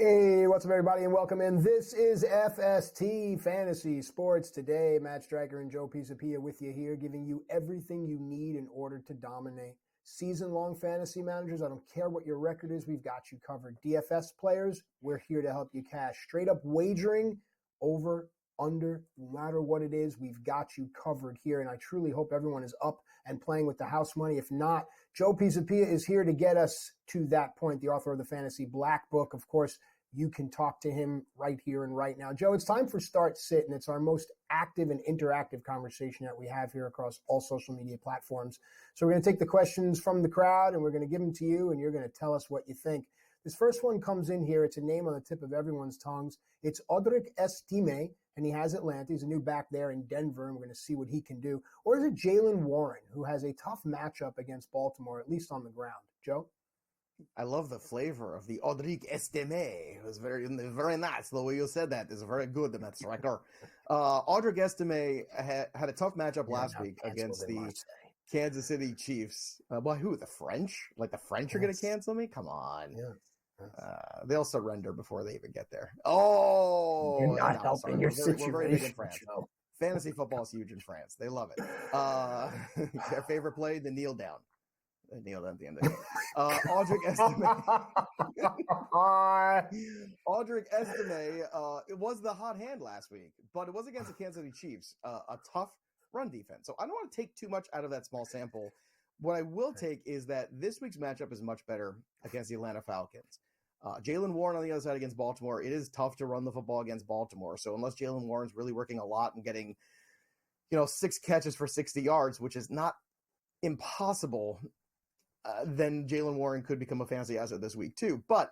Hey, what's up, everybody, and welcome in. This is FST Fantasy Sports Today. Matt Striker and Joe Pisapia with you here, giving you everything you need in order to dominate season-long fantasy managers. I don't care what your record is. We've got you covered. DFS players, we're here to help you cash. Straight-up wagering, over, under, no matter what it is, we've got you covered here, and I truly hope everyone is up and playing with the house money. If not, Joe Pisapia is here to get us to that point, the author of the Fantasy Black Book. Of course, you can talk to him right here and right now. Joe, it's time for Start Sit, and it's our most active and interactive conversation that we have here across all social media platforms. So we're going to take the questions from the crowd, and we're going to give them to you, and you're going to tell us what you think. This first one comes in here. It's a name on the tip of everyone's tongues. It's Odrick Estime, and he has Atlanta. He's a new back there in Denver, and we're going to see what he can do. Or is it Jaylen Warren, who has a tough matchup against Baltimore, at least on the ground? Joe? I love the flavor of the Odrick Estime. It was very nice. The way you said that is very good, Matt Striker. Odrick Estime had a tough matchup last week against the Kansas City Chiefs. By who? The French? Like the French are going to cancel me? Come on. They'll surrender before they even get there. Oh, you're not helping your situation. We're very big in France. Fantasy football is huge in France. They love it. Their favorite play, the kneel down. They nailed at the end of the game. Odrick Estime. Odrick Estime, it was the hot hand last week, but it was against the Kansas City Chiefs, a tough run defense. So I don't want to take too much out of that small sample. What I will take is that this week's matchup is much better against the Atlanta Falcons. Jaylen Warren on the other side against Baltimore, it is tough to run the football against Baltimore. So unless Jaylen Warren's really working a lot and getting, 6 catches for 60 yards, which is not impossible, then Jaylen Warren could become a fantasy asset this week too. But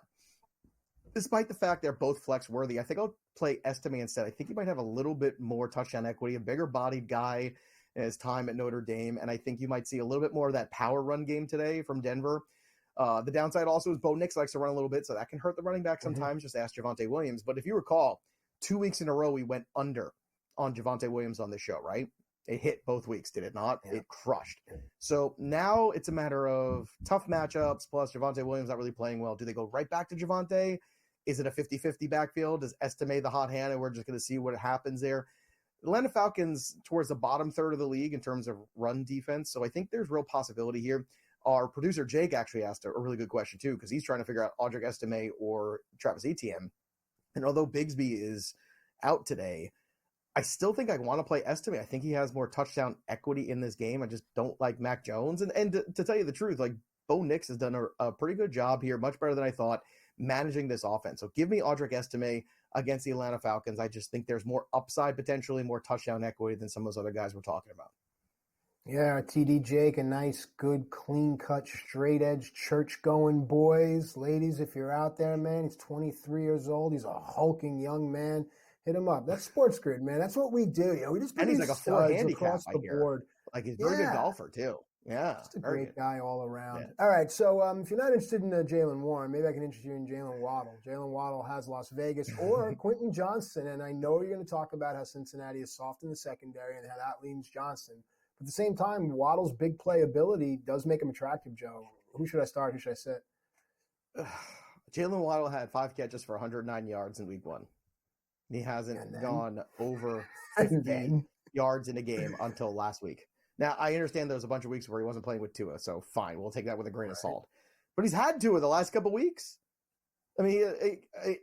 despite the fact they're both flex worthy, I think I'll play Estime instead. I think he might have a little bit more touchdown equity, a bigger bodied guy in his time at Notre Dame. And I think you might see a little bit more of that power run game today from Denver. The downside also is Bo Nix likes to run a little bit, so that can hurt the running back sometimes. Just ask Javonte Williams. But if you recall, 2 weeks in a row we went under on Javonte Williams on this show, right? It hit both weeks, did it not? Yeah. It crushed. So now it's a matter of tough matchups, plus Javonte Williams not really playing well. Do they go right back to Javonte? Is it a 50-50 backfield? Does Estime the hot hand, and we're just going to see what happens there? Atlanta Falcons towards the bottom third of the league in terms of run defense, so I think there's real possibility here. Our producer Jake actually asked a really good question too, because he's trying to figure out Odrick Estime or Travis Etienne. And although Bigsby is out today, I still think I want to play Estime. I think he has more touchdown equity in this game. I just don't like Mac Jones. And to tell you the truth, like Bo Nix has done a pretty good job here, much better than I thought, managing this offense. So give me Odrick Estime against the Atlanta Falcons. I just think there's more upside, potentially more touchdown equity than some of those other guys we're talking about. Yeah, TD Jake, a nice, good, clean-cut, straight-edge, church-going boys. Ladies, if you're out there, man, he's 23 years old. He's a hulking young man. Hit him up. That's SportsGrid, man. That's what we do. We just put and he's like a 4 handicap across the board. Like he's a very good golfer too. Yeah, just a great guy all around. Yeah. All right, so if you're not interested in Jaylen Warren, maybe I can interest you in Jalen Waddle. Jalen Waddle has Las Vegas or Quentin Johnston, and I know you're going to talk about how Cincinnati is soft in the secondary and how that leans Johnston. But at the same time, Waddle's big playability does make him attractive, Joe. Who should I start? Who should I sit? Jalen Waddle had 5 catches for 109 yards in week 1. He hasn't gone over 50 yards in a game until last week. Now, I understand there was a bunch of weeks where he wasn't playing with Tua, so fine. We'll take that with a grain of salt. But he's had Tua the last couple of weeks. I mean,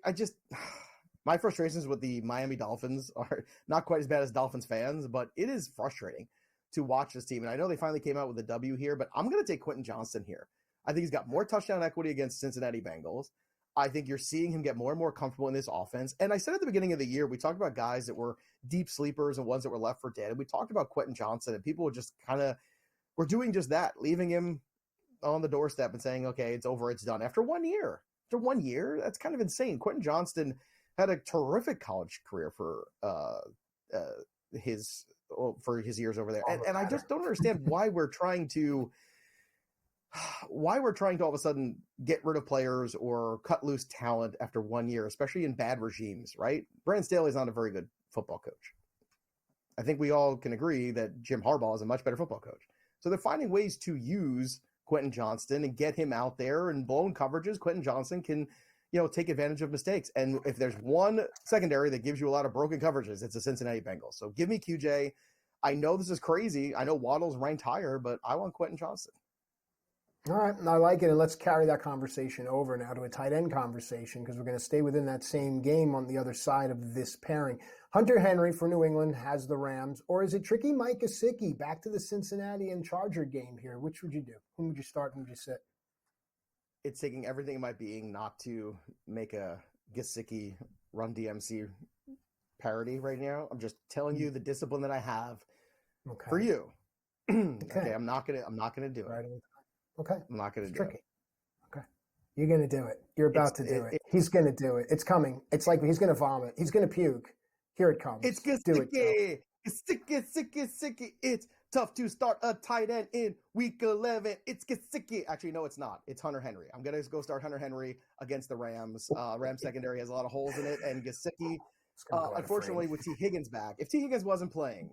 I just – my frustrations with the Miami Dolphins are not quite as bad as Dolphins fans, but it is frustrating to watch this team. And I know they finally came out with a W here, but I'm going to take Quentin Johnston here. I think he's got more touchdown equity against Cincinnati Bengals. I think you're seeing him get more and more comfortable in this offense. And I said at the beginning of the year, we talked about guys that were deep sleepers and ones that were left for dead. And we talked about Quentin Johnston, and people were just were doing just that, leaving him on the doorstep and saying, okay, it's over, it's done. After 1 year, that's kind of insane. Quentin Johnston had a terrific college career for his years over there. And I just don't understand why we're trying to all of a sudden get rid of players or cut loose talent after 1 year, especially in bad regimes, right? Brandon Staley is not a very good football coach. I think we all can agree that Jim Harbaugh is a much better football coach. So they're finding ways to use Quentin Johnston and get him out there in blown coverages. Quentin Johnston can take advantage of mistakes. And if there's one secondary that gives you a lot of broken coverages, it's the Cincinnati Bengals. So give me QJ. I know this is crazy. I know Waddle's ranked higher, but I want Quentin Johnston. All right, I like it. And let's carry that conversation over now to a tight end conversation because we're going to stay within that same game on the other side of this pairing. Hunter Henry for New England has the Rams, or is it tricky Mike Gesicki back to the Cincinnati and Charger game here? Which would you do? Whom would you start? Whom would you sit? It's taking everything in my being not to make a Gesicki Run DMC parody right now. I'm just telling you the discipline that I have for you. Okay, I'm not gonna do it. Okay. I'm not going to do tricky. it. Okay. You're going to do it. You're about to do it. He's going to do it. It's coming. It's like he's going to vomit. He's going to puke. Here it comes. It's Gesicki. Gesicki. It's tough to start a tight end in week 11. It's Gesicki. Actually, no, it's not. It's Hunter Henry. I'm going to go start Hunter Henry against the Rams. Rams secondary has a lot of holes in it. And Gesicki, unfortunately, with T. Higgins back, if T. Higgins wasn't playing,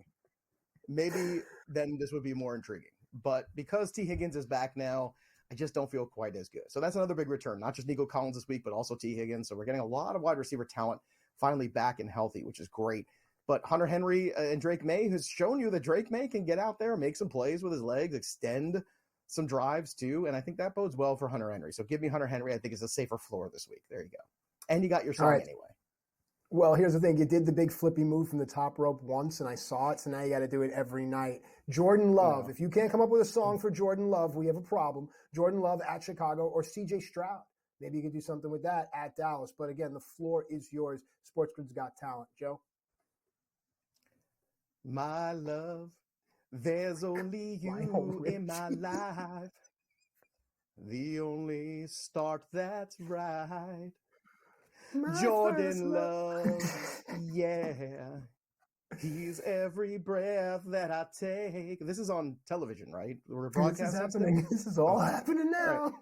maybe then this would be more intriguing. But because T. Higgins is back now, I just don't feel quite as good. So that's another big return, not just Nico Collins this week, but also T. Higgins. So we're getting a lot of wide receiver talent finally back and healthy, which is great. But Hunter Henry and Drake May has shown you that Drake May can get out there, make some plays with his legs, extend some drives too. And I think that bodes well for Hunter Henry. So give me Hunter Henry. I think it's a safer floor this week. There you go. And you got your song anyway. Well, here's the thing. You did the big flippy move from the top rope once, and I saw it, so now you got to do it every night. Jordan Love. If you can't come up with a song for Jordan Love, we have a problem. Jordan Love at Chicago or C.J. Stroud. Maybe you could do something with that at Dallas. But again, the floor is yours. SportsGrid's got talent. Joe? My love, there's only you in my life. The only start that's right. Jordan Love, yeah. He's every breath that I take. This is on television, right? We're broadcasting. This is happening. This is all happening now.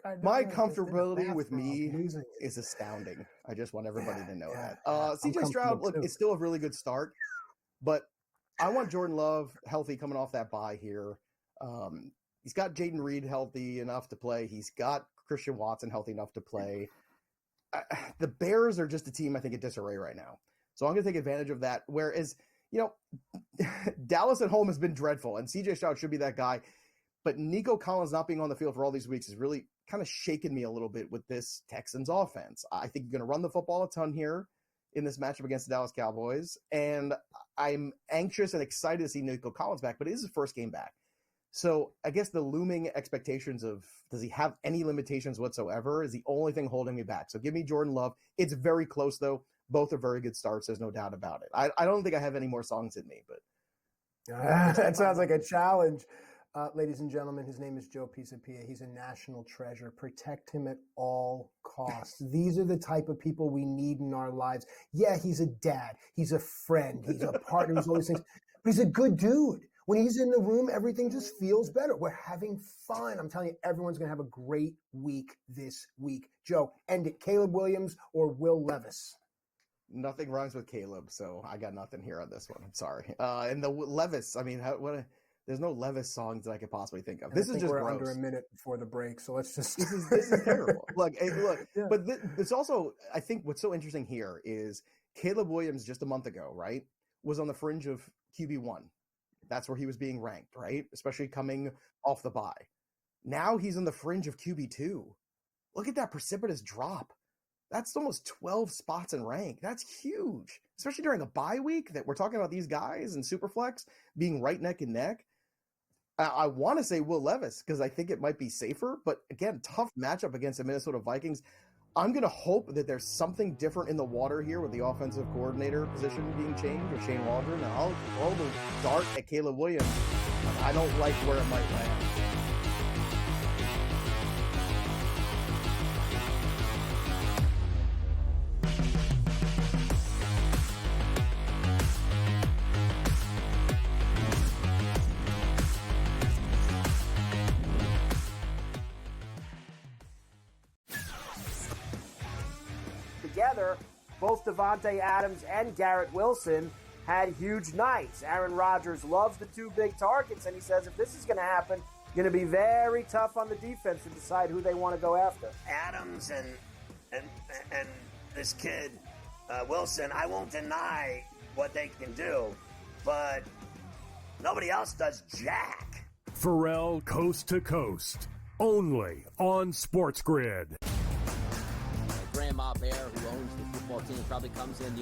Right. My comfortability with me is astounding. I just want everybody to know that. CJ Stroud, look, it's still a really good start, but I want Jordan Love healthy coming off that bye here. He's got Jaden Reed healthy enough to play. He's got Christian Watson healthy enough to play. The Bears are just a team, I think, in disarray right now. So I'm going to take advantage of that. Whereas, Dallas at home has been dreadful, and CJ Stroud should be that guy. But Nico Collins not being on the field for all these weeks has really kind of shaken me a little bit with this Texans offense. I think you're going to run the football a ton here in this matchup against the Dallas Cowboys. And I'm anxious and excited to see Nico Collins back, but it is his first game back. So I guess the looming expectations of does he have any limitations whatsoever is the only thing holding me back. So give me Jordan Love. It's very close, though. Both are very good starts. There's no doubt about it. I don't think I have any more songs in me, but that sounds like a challenge. Ladies and gentlemen, his name is Joe Pisapia. He's a national treasure. Protect him at all costs. These are the type of people we need in our lives. Yeah, he's a dad. He's a friend. He's a partner. He's all these things. But he's a good dude. When he's in the room, everything just feels better. We're having fun. I'm telling you, everyone's going to have a great week this week. Joe, end it. Caleb Williams or Will Levis? Nothing rhymes with Caleb, so I got nothing here on this one. I'm sorry. And the Levis, I mean, there's no Levis songs that I could possibly think of. This is just we're gross. Under a minute before the break, so let's just. This is terrible. Look, yeah. But it's also, I think what's so interesting here is Caleb Williams just a month ago, right, was on the fringe of QB1. That's where he was being ranked, right? Especially coming off the bye. Now he's on the fringe of QB2. Look at that precipitous drop. That's almost 12 spots in rank. That's huge, especially during a bye week that we're talking about these guys in Superflex being right neck and neck. I want to say Will Levis because I think it might be safer, but again, tough matchup against the Minnesota Vikings. I'm going to hope that there's something different in the water here with the offensive coordinator position being changed with Shane Waldron. And I'll throw the dart at Caleb Williams. I don't like where it might land. Together, both Devontae Adams and Garrett Wilson had huge nights. Aaron Rodgers loves the two big targets, and he says if this is going to happen, it's going to be very tough on the defense to decide who they want to go after. Adams and and this kid, Wilson, I won't deny what they can do, but nobody else does jack. Pharrell Coast to Coast, only on SportsGrid. Grandma Bear, who owns the football team, probably comes in,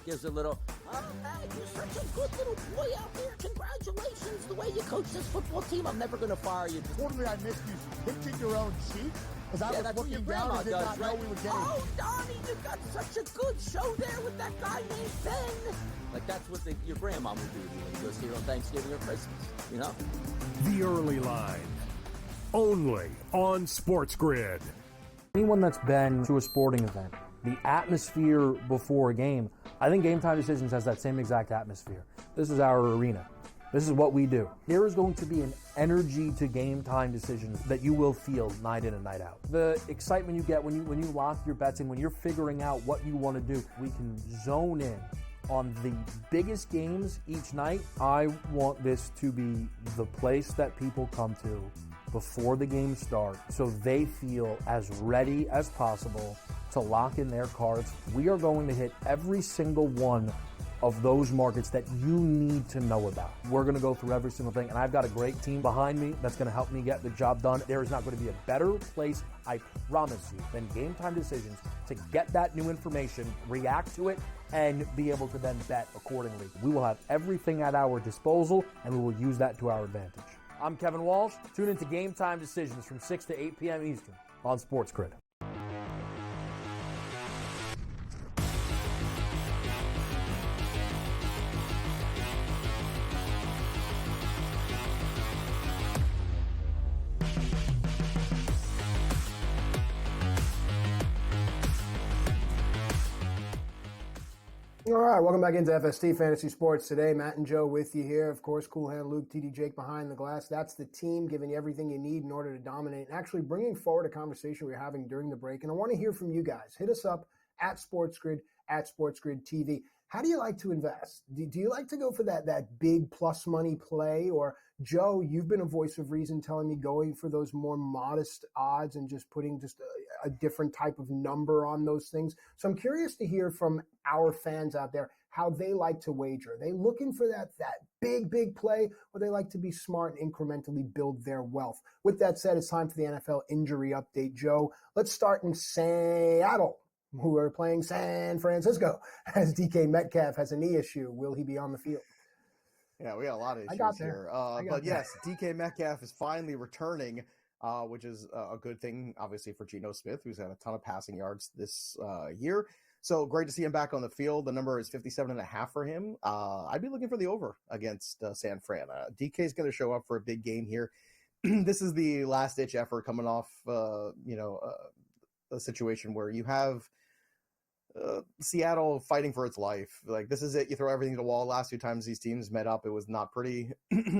gives a little, oh, man, you're such a good little boy out there. Congratulations, the way you coach this football team. I'm never going to fire you. Totally, I missed you. Pinching your own cheek? Because I was looking down and did not know we were getting. Oh, Donnie, you got such a good show there with that guy named Ben. Like, that's what your grandma would do when you go see her on Thanksgiving or Christmas, The Early Line, only on SportsGrid. Anyone that's been to a sporting event, the atmosphere before a game, I think Game Time Decisions has that same exact atmosphere. This is our arena. This is what we do. There is going to be an energy to Game Time Decisions that you will feel night in and night out. The excitement you get when you lock your bets in, when you're figuring out what you want to do, we can zone in on the biggest games each night. I want this to be the place that people come to before the games start so they feel as ready as possible to lock in their cards. We are going to hit every single one of those markets that you need to know about. We're going to go through every single thing, and I've got a great team behind me that's going to help me get the job done. There is not going to be a better place, I promise you, than Game Time Decisions to get that new information, react to it, and be able to then bet accordingly. We will have everything at our disposal, and we will use that to our advantage. I'm Kevin Walsh. Tune into Game Time Decisions from 6 to 8 p.m. Eastern on SportsGrid. All right, welcome back into FST Fantasy Sports today. Matt and Joe with you here. Of course, Cool Hand Luke, TD Jake behind the glass. That's the team giving you everything you need in order to dominate and actually bringing forward a conversation we were having during the break. And I want to hear from you guys. Hit us up at SportsGrid, at SportsGrid TV. How do you like to invest? Do you like to go for that big plus money play? Or, Joe, you've been a voice of reason telling me going for those more modest odds and just putting just a different type of number on those things. So I'm curious to hear from our fans out there how they like to wager. Are they looking for that big play, or they like to be smart and incrementally build their wealth? With that said, it's time for the NFL injury update. Joe, let's start in Seattle, who are playing San Francisco, as DK Metcalf has a knee issue. Will he be on the field? Yeah, we got a lot of issues here. But yes, DK Metcalf is finally returning, which is a good thing, obviously, for Geno Smith, who's had a ton of passing yards this year. So great to see him back on the field. The number is 57.5 for him. I'd be looking for the over against San Fran. DK is going to show up for a big game here. This is the last-ditch effort coming off, a situation where you have Seattle fighting for its life. Like, this is it. You throw everything to the wall. Last 2 times these teams met up, it was not pretty.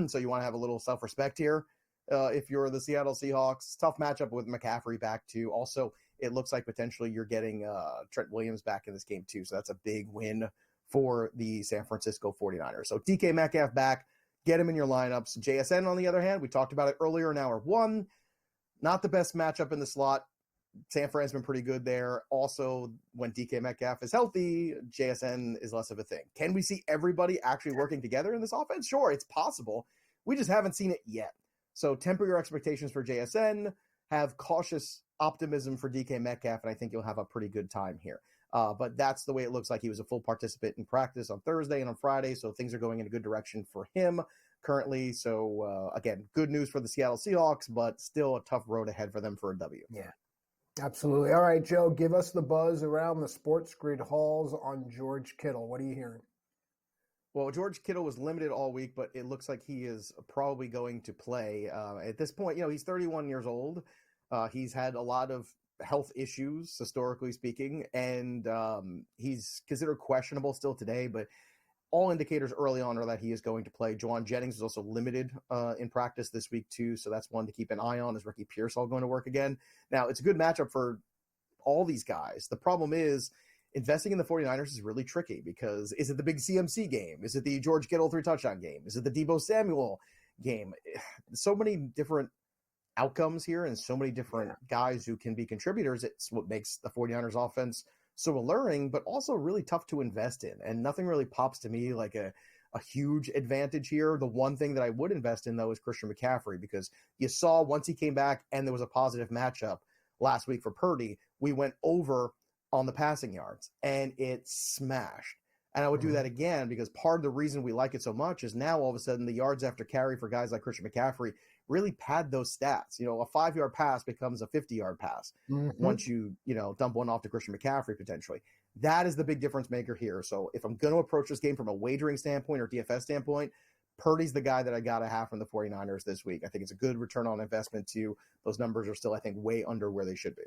So you want to have a little self-respect here. If you're the Seattle Seahawks, tough matchup with McCaffrey back too. Also, it looks like potentially you're getting Trent Williams back in this game too. So that's a big win for the San Francisco 49ers. So DK Metcalf back, get him in your lineups. JSN, on the other hand, we talked about it earlier in hour 1. Not the best matchup in the slot. San Fran's been pretty good there. Also, when DK Metcalf is healthy, JSN is less of a thing. Can we see everybody actually working together in this offense? Sure, it's possible. We just haven't seen it yet. So temper your expectations for JSN, have cautious optimism for DK Metcalf, and I think you'll have a pretty good time here. But that's the way it looks like. He was a full participant in practice on Thursday and on Friday, so things are going in a good direction for him currently. So, again, good news for the Seattle Seahawks, but still a tough road ahead for them for a W. Yeah, absolutely. All right, Joe, give us the buzz around the SportsGrid halls on George Kittle. What are you hearing? Well, George Kittle was limited all week, but it looks like he is probably going to play. At this point, he's 31 years old. He's had a lot of health issues, historically speaking, and he's considered questionable still today, but all indicators early on are that he is going to play. Juwan Jennings is also limited in practice this week too, so that's one to keep an eye on. Is Ricky Pearsall going to work again? Now, it's a good matchup for all these guys. The problem is investing in the 49ers is really tricky because is it the big CMC game? Is it the George Kittle 3-touchdown game? Is it the Deebo Samuel game? So many different outcomes here and so many different guys who can be contributors. It's what makes the 49ers offense so alluring, but also really tough to invest in. And nothing really pops to me like a huge advantage here. The one thing that I would invest in, though, is Christian McCaffrey, because you saw once he came back and there was a positive matchup last week for Purdy, we went over on the passing yards and it smashed. And I would do that again, because part of the reason we like it so much is now all of a sudden the yards after carry for guys like Christian McCaffrey really pad those stats. A 5-yard pass becomes a 50-yard pass once you dump one off to Christian McCaffrey potentially. That is the big difference maker here. So if I'm going to approach this game from a wagering standpoint or DFS standpoint, Purdy's the guy that I got to have from the 49ers this week. I think it's a good return on investment too. Those numbers are still, I think, way under where they should be.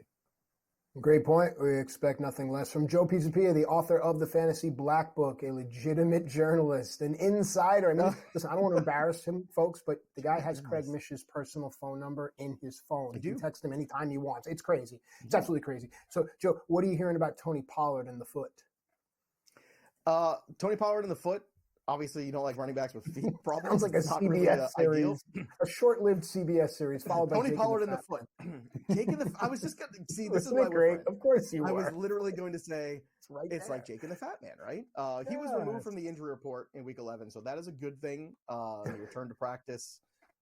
Great point. We expect nothing less from Joe Pisapia, the author of the Fantasy Black Book, a legitimate journalist, an insider. I mean, listen, I don't want to embarrass him, folks, but the guy has Craig Mish's personal phone number in his phone. You can text him anytime he wants. It's crazy. It's absolutely crazy. So, Joe, what are you hearing about Tony Pollard and the foot? Tony Pollard and the foot. Obviously, you don't like running backs with feet problems. Sounds like a CBS series, a short-lived CBS series followed by Tony Jake Pollard and the foot. Jake and the. I was just going to see. This is why great. Of course you were. I was literally going to say it's there. like Jake and the Fat Man, right? He was removed from the injury report in Week 11, so that is a good thing. He returned to practice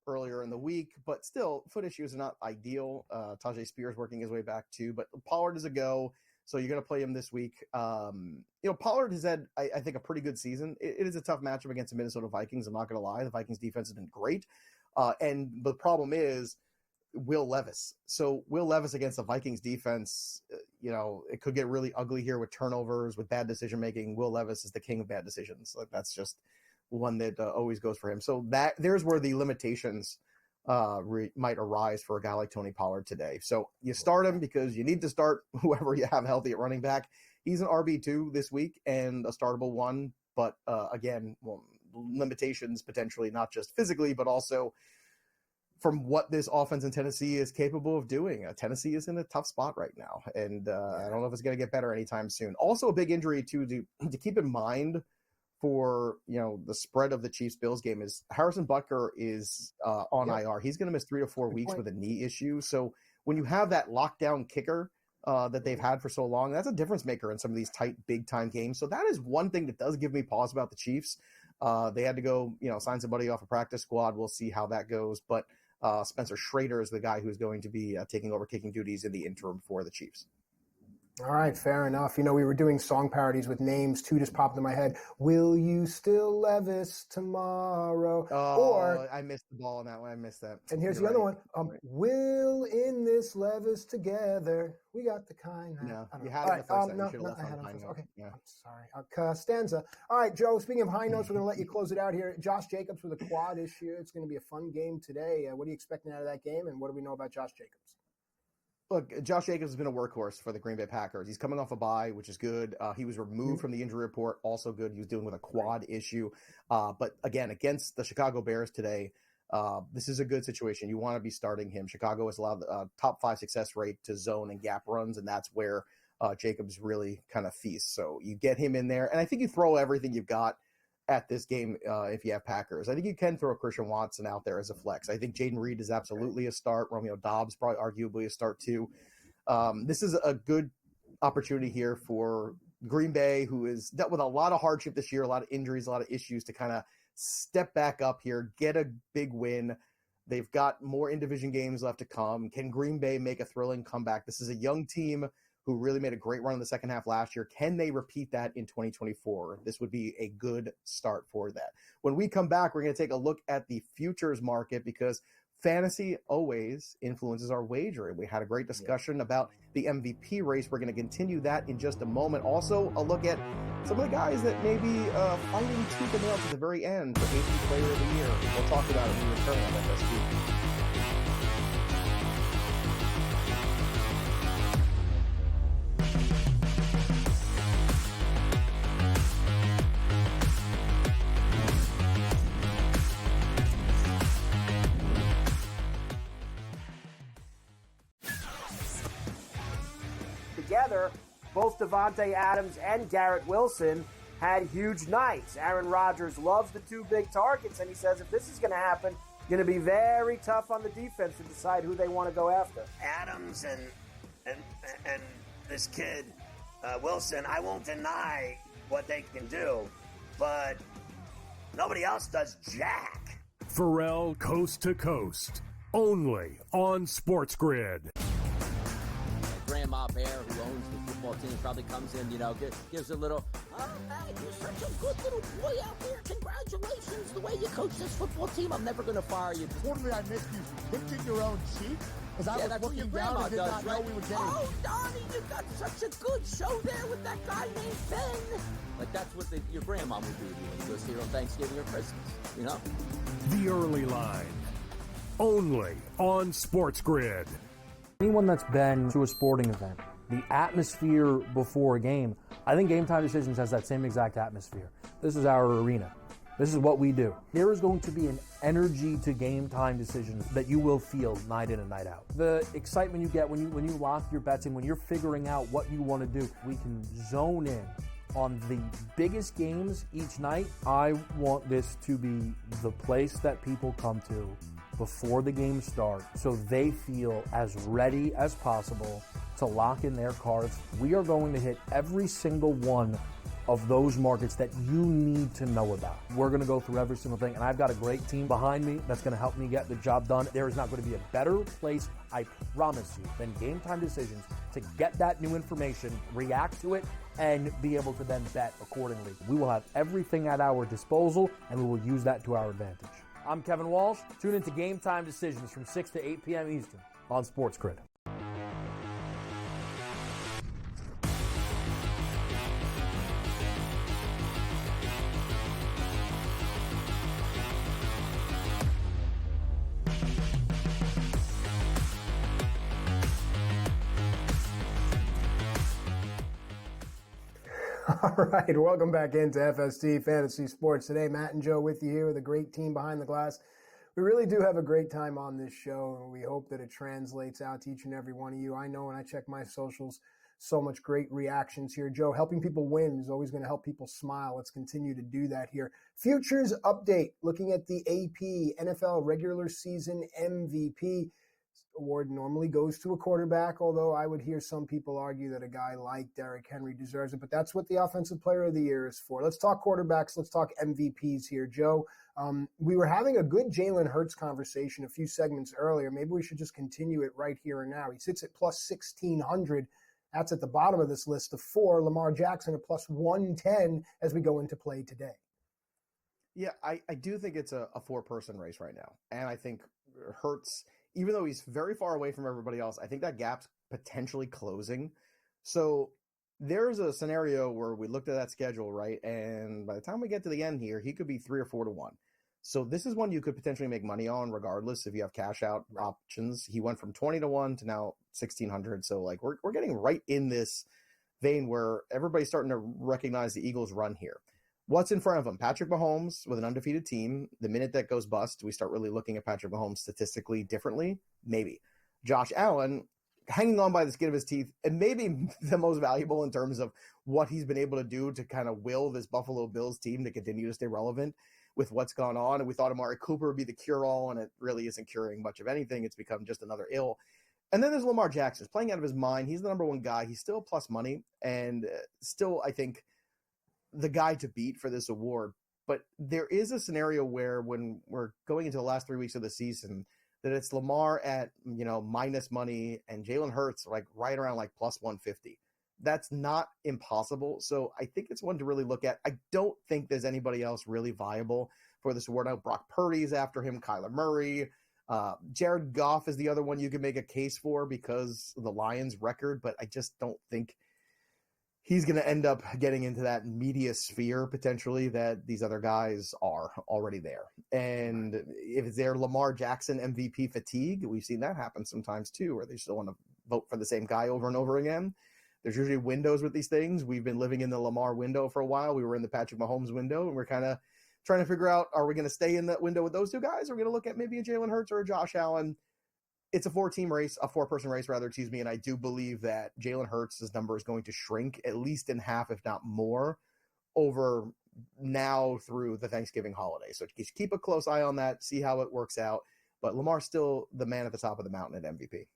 earlier in the week, but still, foot issues are not ideal. Tajay Spears working his way back too, but Pollard is a go. So you're going to play him this week. Pollard has had, I think, a pretty good season. It is a tough matchup against the Minnesota Vikings. I'm not going to lie. The Vikings defense has been great. And the problem is Will Levis. So Will Levis against the Vikings defense, it could get really ugly here with turnovers, with bad decision-making. Will Levis is the king of bad decisions. Like, that's just one that always goes for him. So there's where the limitations might arise for a guy like Tony Pollard today. So you start him because you need to start whoever you have healthy at running back. He's an RB2 this week and a startable one, but again, limitations potentially, not just physically, but also from what this offense in Tennessee is capable of doing. Tennessee is in a tough spot right now, and I don't know if it's going to get better anytime soon. Also a big injury to keep in mind for the spread of the Chiefs-Bills game is Harrison Butker is on IR. He's going to miss 3 to 4 weeks with a knee issue. So when you have that lockdown kicker that they've had for so long, that's a difference maker in some of these tight, big-time games. So that is one thing that does give me pause about the Chiefs. They had to go, sign somebody off a practice squad. We'll see how that goes. But Spencer Schrader is the guy who's going to be taking over kicking duties in the interim for the Chiefs. All right, fair enough. We were doing song parodies with names. Two just popped in my head. Will you still Levis tomorrow? Or I missed the ball on that one. I missed that. And here's the other one. Will in this Levis together. We got the kind. No, you had it in the first time. You should have left I had on high note. Okay, yeah. I'm sorry. Costanza. All right, Joe, speaking of high notes, we're going to let you close it out here. Josh Jacobs with a quad issue. It's going to be a fun game today. What are you expecting out of that game, and what do we know about Josh Jacobs? Look, Josh Jacobs has been a workhorse for the Green Bay Packers. He's coming off a bye, which is good. He was removed from the injury report, also good. He was dealing with a quad issue. But again, against the Chicago Bears today, this is a good situation. You want to be starting him. Chicago has allowed the top 5 success rate to zone and gap runs, and that's where Jacobs really kind of feasts. So you get him in there, and I think you throw everything you've got at this game if you have Packers. I think you can throw Christian Watson out there as a flex. I think Jaden Reed is absolutely a start. Romeo Doubs probably arguably a start too. This is a good opportunity here for Green Bay, who has dealt with a lot of hardship this year, a lot of injuries, a lot of issues, to kind of step back up here, get a big win. They've got more in-division games left to come. Can Green Bay make a thrilling comeback? This is a young team who really made a great run in the second half last year. Can they repeat that in 2024? This would be a good start for that. When we come back, we're going to take a look at the futures market, because fantasy always influences our wagering. We had a great discussion about the MVP race. We're going to continue that in just a moment. Also, a look at some of the guys that may be fighting tooth and nail to the very end for AP Player of the Year. We'll talk about it when we return on FST. Together, both Davante Adams and Garrett Wilson had huge nights. Aaron Rodgers loves the 2 big targets, and he says if this is going to happen, going to be very tough on the defense to decide who they want to go after. Adams and this kid Wilson, I won't deny what they can do, but nobody else does jack. Pharrell Coast to Coast, only on SportsGrid. Grandma Bear, who owns the football team, probably comes in, gives a little, oh, man, you're such a good little boy out there. Congratulations, the way you coach this football team. I'm never going to fire you. Importantly, I missed you pinching your own cheek as I was looking down and did not know we were getting. Oh, Donnie, you got such a good show there with that guy named Ben. Like, that's what your grandma would do to you when you go see her on Thanksgiving or Christmas, The Early Line, only on SportsGrid. Anyone that's been to a sporting event, the atmosphere before a game, I think Game Time Decisions has that same exact atmosphere. This is our arena. This is what we do. There is going to be an energy to Game Time Decisions that you will feel night in and night out. The excitement you get when you lock your bets in, when you're figuring out what you want to do, we can zone in on the biggest games each night. I want this to be the place that people come to before the games start so they feel as ready as possible to lock in their cards. We are going to hit every single one of those markets that you need to know about. We're going to go through every single thing, and I've got a great team behind me that's going to help me get the job done. There is not going to be a better place, I promise you, than Game Time Decisions to get that new information, react to it, and be able to then bet accordingly. We will have everything at our disposal, and we will use that to our advantage. I'm Kevin Walsh. Tune into Game Time Decisions from 6 to 8 p.m. Eastern on SportsGrid. All right, welcome back into FST Fantasy Sports today. Matt and Joe with you here with a great team behind the glass. We really do have a great time on this show, and we hope that it translates out to each and every one of you. I know when I check my socials, so much great reactions here. Joe, helping people win is always going to help people smile. Let's continue to do that here. Futures update, looking at the AP NFL regular season MVP. Award normally goes to a quarterback, although I would hear some people argue that a guy like Derrick Henry deserves it, but that's what the Offensive Player of the Year is for. Let's talk quarterbacks. Let's talk MVPs here. Joe, we were having a good Jalen Hurts conversation a few segments earlier. Maybe we should just continue it right here and now. He sits at plus 1,600. That's at the bottom of this list of four. Lamar Jackson at plus 110 as we go into play today. Yeah, I do think it's a four-person race right now. And I think Hurts, even though he's very far away from everybody else, I think that gap's potentially closing. So there's a scenario where we looked at that schedule, right? And by the time we get to the end here, he could be 3 or 4 to 1. So this is one you could potentially make money on regardless if you have cash out options. He went from 20 to 1 to now 1,600. So like we're getting right in this vein where everybody's starting to recognize the Eagles' run here. What's in front of him? Patrick Mahomes with an undefeated team. The minute that goes bust, we start really looking at Patrick Mahomes statistically differently. Maybe. Josh Allen hanging on by the skin of his teeth and maybe the most valuable in terms of what he's been able to do to kind of will this Buffalo Bills team to continue to stay relevant with what's gone on. And we thought Amari Cooper would be the cure-all, and it really isn't curing much of anything. It's become just another ill. And then there's Lamar Jackson. He's playing out of his mind. He's the number one guy. He's still plus money and still, I think, the guy to beat for this award. But there is a scenario where when we're going into the last 3 weeks of the season, that it's Lamar at, minus money and Jalen Hurts like right around like plus 150. That's not impossible. So I think it's one to really look at. I don't think there's anybody else really viable for this award. Now, Brock Purdy's after him, Kyler Murray, Jared Goff is the other one you can make a case for because of the Lions record, but I just don't think he's going to end up getting into that media sphere potentially that these other guys are already there. And if they're Lamar Jackson MVP fatigue, we've seen that happen sometimes too, where they still want to vote for the same guy over and over again. There's usually windows with these things. We've been living in the Lamar window for a while. We were in the Patrick Mahomes window, and we're kind of trying to figure out, are we going to stay in that window with those two guys? Or are we going to look at maybe a Jalen Hurts or a Josh Allen? It's a four-person race, and I do believe that Jalen Hurts' number is going to shrink at least in half, if not more, over now through the Thanksgiving holiday. So just keep a close eye on that, see how it works out. But Lamar's still the man at the top of the mountain at MVP.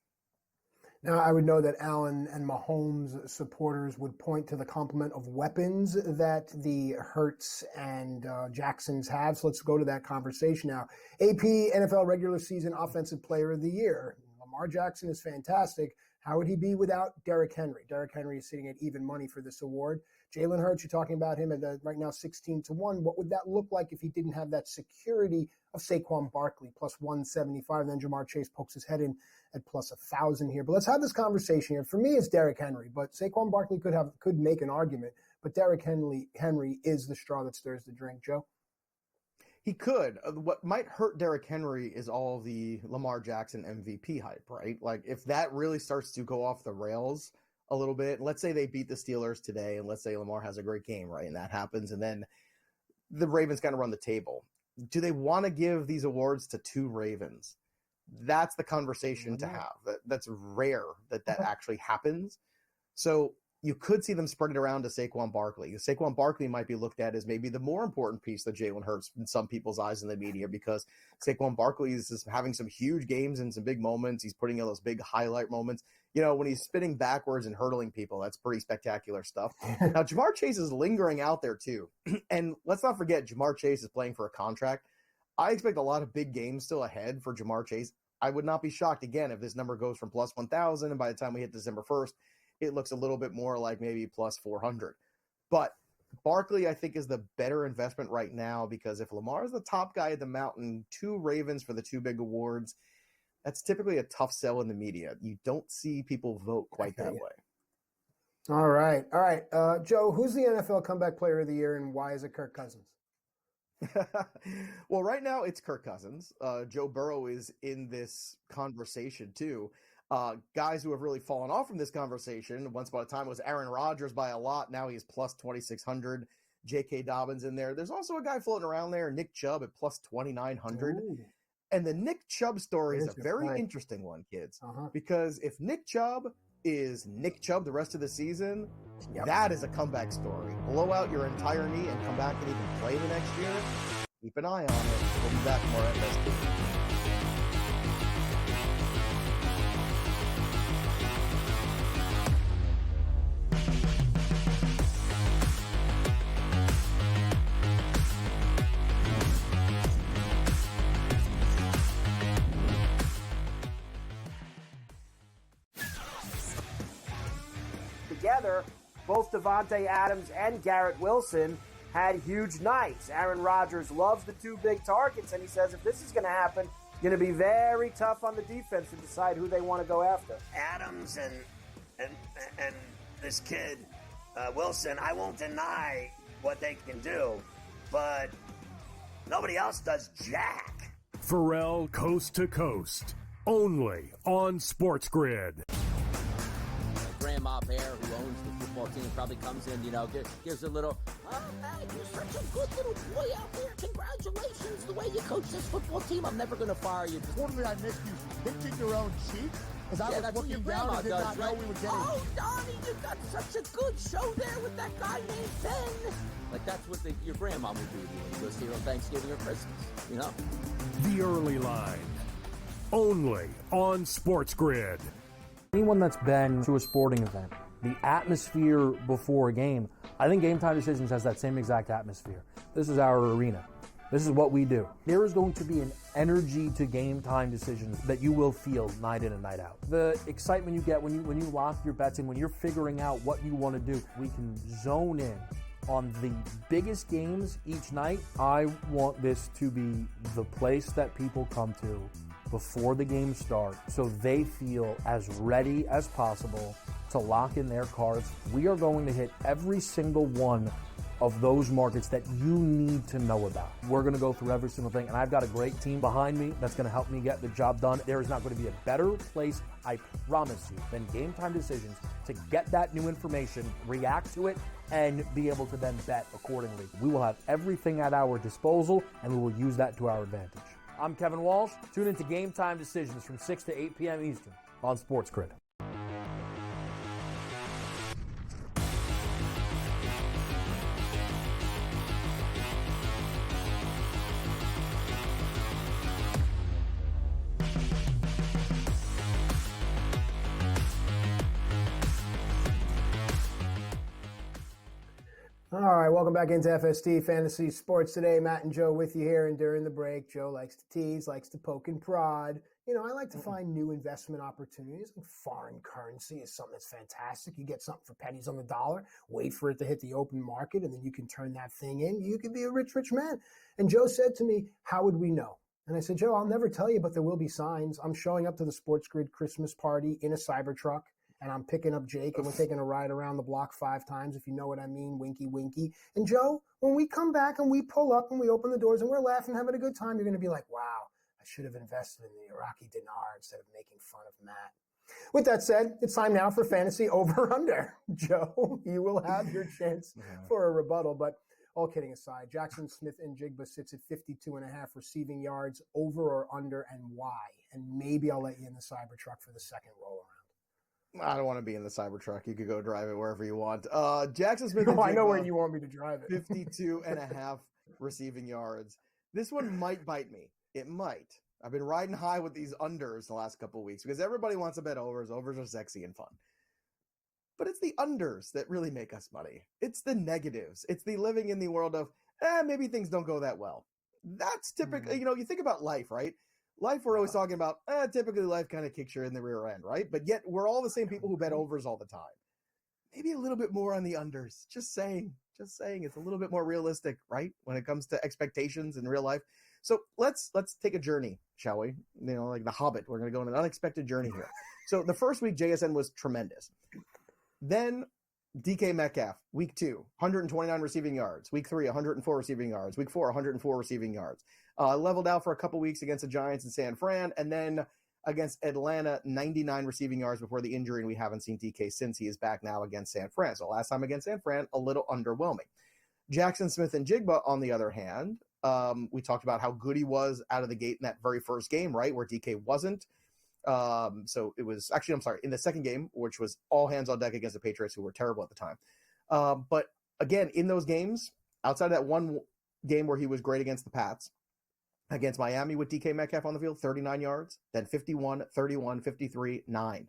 Now, I would know that Allen and Mahomes supporters would point to the complement of weapons that the Hurts and Jacksons have. So let's go to that conversation now. AP NFL regular season offensive player of the year. Lamar Jackson is fantastic. How would he be without Derrick Henry? Derrick Henry is sitting at even money for this award. Jalen Hurts, you're talking about him at right now 16-1. What would that look like if he didn't have that security of Saquon Barkley plus 175? Then Jamar Chase pokes his head in at plus 1,000 here. But let's have this conversation here. For me, it's Derrick Henry, but Saquon Barkley could make an argument. But Derrick Henry is the straw that stirs the drink, Joe. He could. What might hurt Derrick Henry is all the Lamar Jackson MVP hype, right? Like, if that really starts to go off the rails a little bit, let's say they beat the Steelers today, and let's say Lamar has a great game, right? And that happens, and then the Ravens kind of run the table. Do they want to give these awards to two Ravens? That's the conversation to have. That's rare that actually happens. So you could see them spread it around to Saquon Barkley. Saquon Barkley might be looked at as maybe the more important piece of Jalen Hurts in some people's eyes in the media, because Saquon Barkley is having some huge games and some big moments. He's putting in those big highlight moments. You know, when he's spinning backwards and hurdling people, that's pretty spectacular stuff. Now, Jamar Chase is lingering out there too. And let's not forget, Jamar Chase is playing for a contract. I expect a lot of big games still ahead for Jamar Chase. I would not be shocked, again, if this number goes from plus 1,000, and by the time we hit December 1st, it looks a little bit more like maybe plus 400. But Barkley, I think, is the better investment right now, because if Lamar is the top guy at the mountain, two Ravens for the two big awards, that's typically a tough sell in the media. You don't see people vote quite that way. All right. Joe, who's the NFL comeback player of the year, and why is it Kirk Cousins? Well, right now it's Kirk Cousins. Joe Burrow is in this conversation too. Guys who have really fallen off from this conversation, once upon a time, was Aaron Rodgers by a lot. Now he's plus 2,600. J.K. Dobbins in there. There's also a guy floating around there, Nick Chubb, at plus 2,900. Ooh. And the Nick Chubb story is a very interesting one, kids, because if Nick Chubb is Nick Chubb the rest of the season, that is a comeback story. Blow out your entire knee and come back and even play the next year. Keep an eye on it. We'll be back more at FST. Together, both Davante Adams and Garrett Wilson had huge nights. Aaron Rodgers loves the two big targets, and he says if this is going to happen, it's going to be very tough on the defense to decide who they want to go after. Adams and this kid, Wilson, I won't deny what they can do, but nobody else does jack. Pharrell Coast to Coast, only on SportsGrid. Grandma Bear, who owns the football team, probably comes in, gives a little, oh, man, you're such a good little boy out there. Congratulations, the way you coach this football team. I'm never going to fire you. Fortunately, I missed you pinching your own cheek as I was looking down and did not know we were getting. Oh, Donnie, you got such a good show there with that guy named Ben. Like, that's what your grandma would do to you when you go see her on Thanksgiving or Christmas, The Early Line, only on SportsGrid. Anyone that's been to a sporting event, the atmosphere before a game, I think Game Time Decisions has that same exact atmosphere. This is our arena. This is what we do. There is going to be an energy to Game Time Decisions that you will feel night in and night out. The excitement you get when you lock your bets in, when you're figuring out what you want to do, we can zone in on the biggest games each night. I want this to be the place that people come to before the games start, so they feel as ready as possible to lock in their cards. We are going to hit every single one of those markets that you need to know about. We're going to go through every single thing, and I've got a great team behind me that's going to help me get the job done. There is not going to be a better place, I promise you, than Game Time Decisions to get that new information, react to it, and be able to then bet accordingly. We will have everything at our disposal, and we will use that to our advantage. I'm Kevin Walsh. Tune into Game Time Decisions from 6 to 8 p.m. Eastern on SportsGrid. All right, welcome back into FST Fantasy Sports Today. Matt and Joe with you here, and during the break, Joe likes to tease, likes to poke and prod. You know, I like to find new investment opportunities. Foreign currency is something that's fantastic. You get something for pennies on the dollar, wait for it to hit the open market, and then you can turn that thing in. You could be a rich, rich man. And Joe said to me, how would we know? And I said, Joe, I'll never tell you, but there will be signs. I'm showing up to the SportsGrid Christmas party in a Cybertruck. And I'm picking up Jake, and we're taking a ride around the block 5 times, if you know what I mean, winky, winky. And Joe, when we come back and we pull up and we open the doors and we're laughing, having a good time, you're going to be like, wow, I should have invested in the Iraqi dinar instead of making fun of Matt. With that said, it's time now for Fantasy Over-Under. Joe, you will have your chance for a rebuttal, but all kidding aside, Jackson Smith and Jigba sits at 52.5 receiving yards, over or under, and why? And maybe I'll let you in the Cybertruck for the second roll-around. I don't want to be in the Cybertruck. You could go drive it wherever you want. Jackson Smith. No, I know where you want me to drive it. 52.5 receiving yards. This one might bite me. It might. I've been riding high with these unders the last couple of weeks because everybody wants to bet overs. Overs are sexy and fun. But it's the unders that really make us money. It's the negatives. It's the living in the world of, maybe things don't go that well. That's typically, you think about life, right? Life, we're always talking about, typically life kind of kicks you in the rear end, right? But yet we're all the same people who bet overs all the time. Maybe a little bit more on the unders. Just saying. It's a little bit more realistic, right? When it comes to expectations in real life. So let's take a journey, shall we? Like the Hobbit. We're going to go on an unexpected journey here. So the first week, JSN was tremendous. Then DK Metcalf, week 2, 129 receiving yards. Week 3, 104 receiving yards. Week 4, 104 receiving yards. Leveled out for a couple weeks against the Giants and San Fran, and then against Atlanta, 99 receiving yards before the injury, and we haven't seen DK since. He is back now against San Fran. So last time against San Fran, a little underwhelming. Jackson Smith and Jigba, on the other hand, we talked about how good he was out of the gate in that very first game, right, where DK wasn't. So it was actually, in the second game, which was all hands on deck against the Patriots, who were terrible at the time. But again, in those games, outside of that one game where he was great against the Pats, against Miami with DK Metcalf on the field, 39 yards, then 51, 31, 53, 9.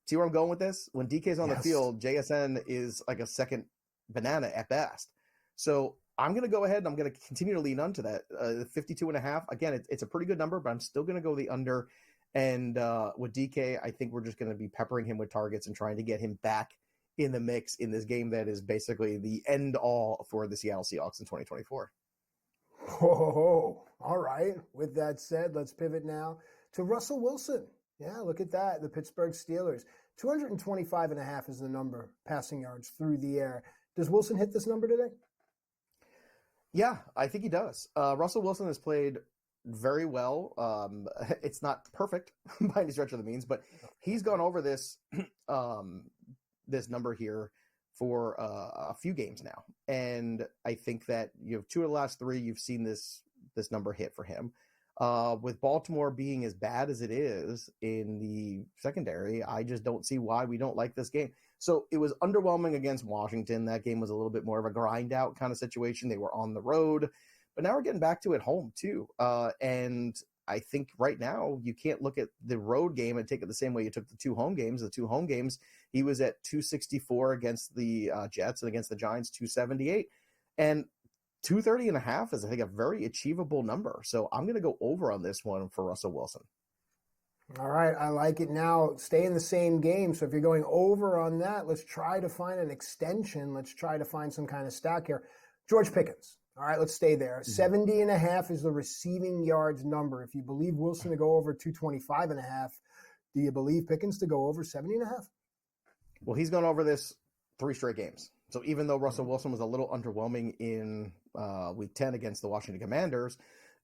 See where I'm going with this? When DK's on the field, JSN is like a second banana at best. So I'm going to go ahead and I'm going to continue to lean onto that. 52.5. Again, it's a pretty good number, but I'm still going to go the under. And with DK, I think we're just going to be peppering him with targets and trying to get him back in the mix in this game that is basically the end all for the Seattle Seahawks in 2024. Oh, all right. With that said, let's pivot now to Russell Wilson. Yeah, look at that. The Pittsburgh Steelers. 225.5 is the number, passing yards through the air. Does Wilson hit this number today? Yeah, I think he does. Russell Wilson has played very well. It's not perfect by any stretch of the means, but he's gone over this this number here for a few games now. And I think that 2 of the last 3, you've seen this number hit for him. With Baltimore being as bad as it is in the secondary, I just don't see why we don't like this game. So it was underwhelming against Washington. That game was a little bit more of a grind out kind of situation. They were on the road, but now we're getting back to it home too. And I think right now you can't look at the road game and take it the same way you took the 2 home games. The 2 home games, he was at 264 against the Jets and against the Giants, 278. And 230.5 is, I think, a very achievable number. So I'm going to go over on this one for Russell Wilson. All right, I like it. Now, stay in the same game. So if you're going over on that, let's try to find an extension. Let's try to find some kind of stack here. George Pickens. All right, let's stay there. 70.5 is the receiving yards number. If you believe Wilson to go over 225.5, do you believe Pickens to go over 70.5? Well, he's gone over this 3 straight games. So even though Russell Wilson was a little underwhelming in week 10 against the Washington Commanders,